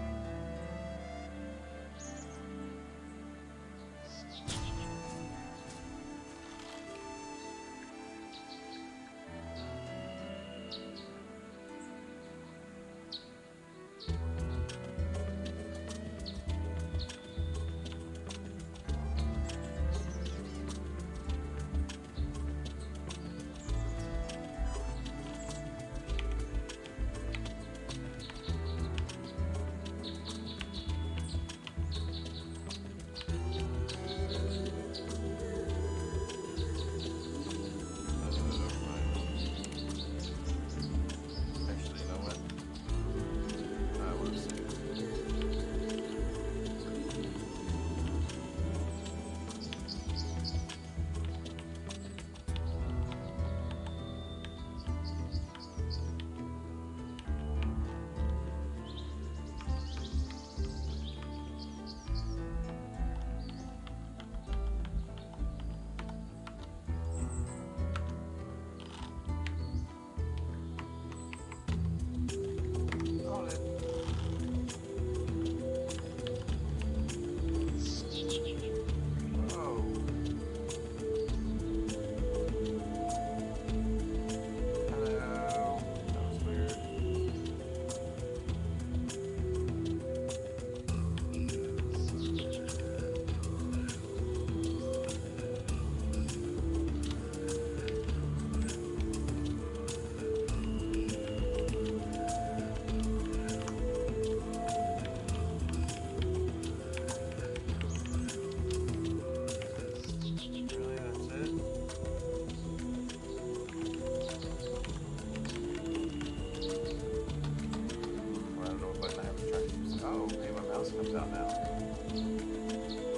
S1: comes out now.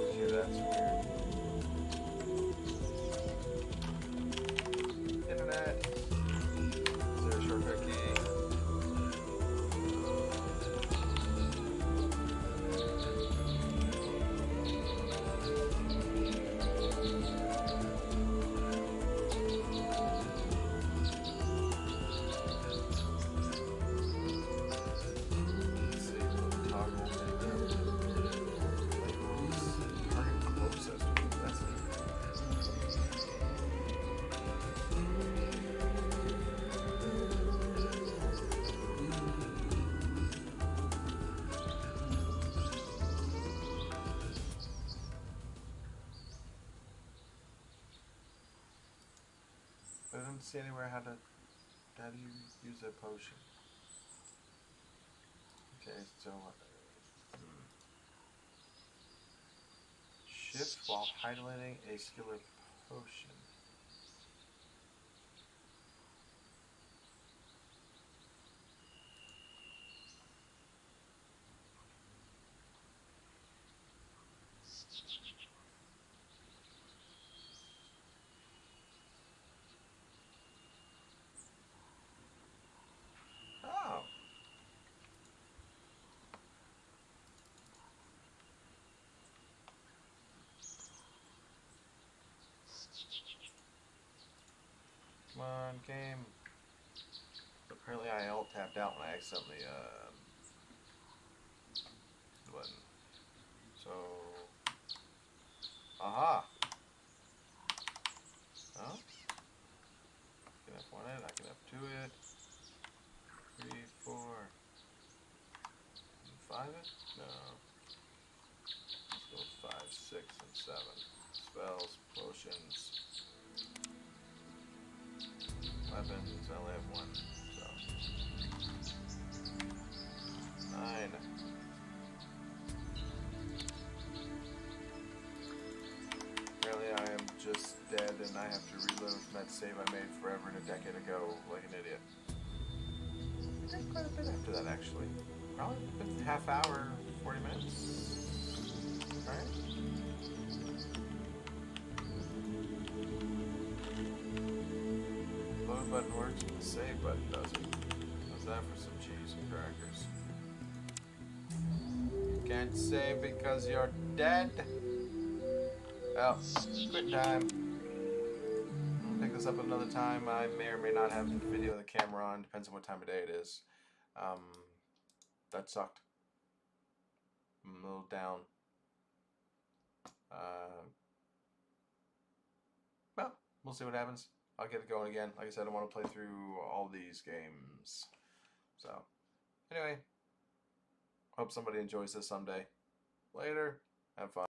S1: Okay, that's weird. Internet. Is there a shortcut key? I don't see anywhere how do you use a potion? Okay, so shift while highlighting a skill or potion. Oh. Come on, game. Apparently I alt tapped out when I accidentally the button. So aha. Oh. I can F1 it, I can F2 it. 3, 4. 5 it? No. Let's go 5, 6, and 7. Spells, potions, weapons. I only have 1, so 9. Apparently I am just dead and I have to reload from that save I made forever and a decade ago like an idiot. I did quite a bit after that actually. Probably a half hour, 40 minutes. Alright. Load button works, but the save button doesn't. How's that for some cheese and crackers? Can't save because you're dead. Well, quit time. I'll pick this up another time. I may or may not have the video of the camera on. Depends on what time of day it is. That sucked. I'm a little down. Well, we'll see what happens. I'll get it going again. Like I said, I want to play through all these games. So, anyway, hope somebody enjoys this someday. Later. Have fun.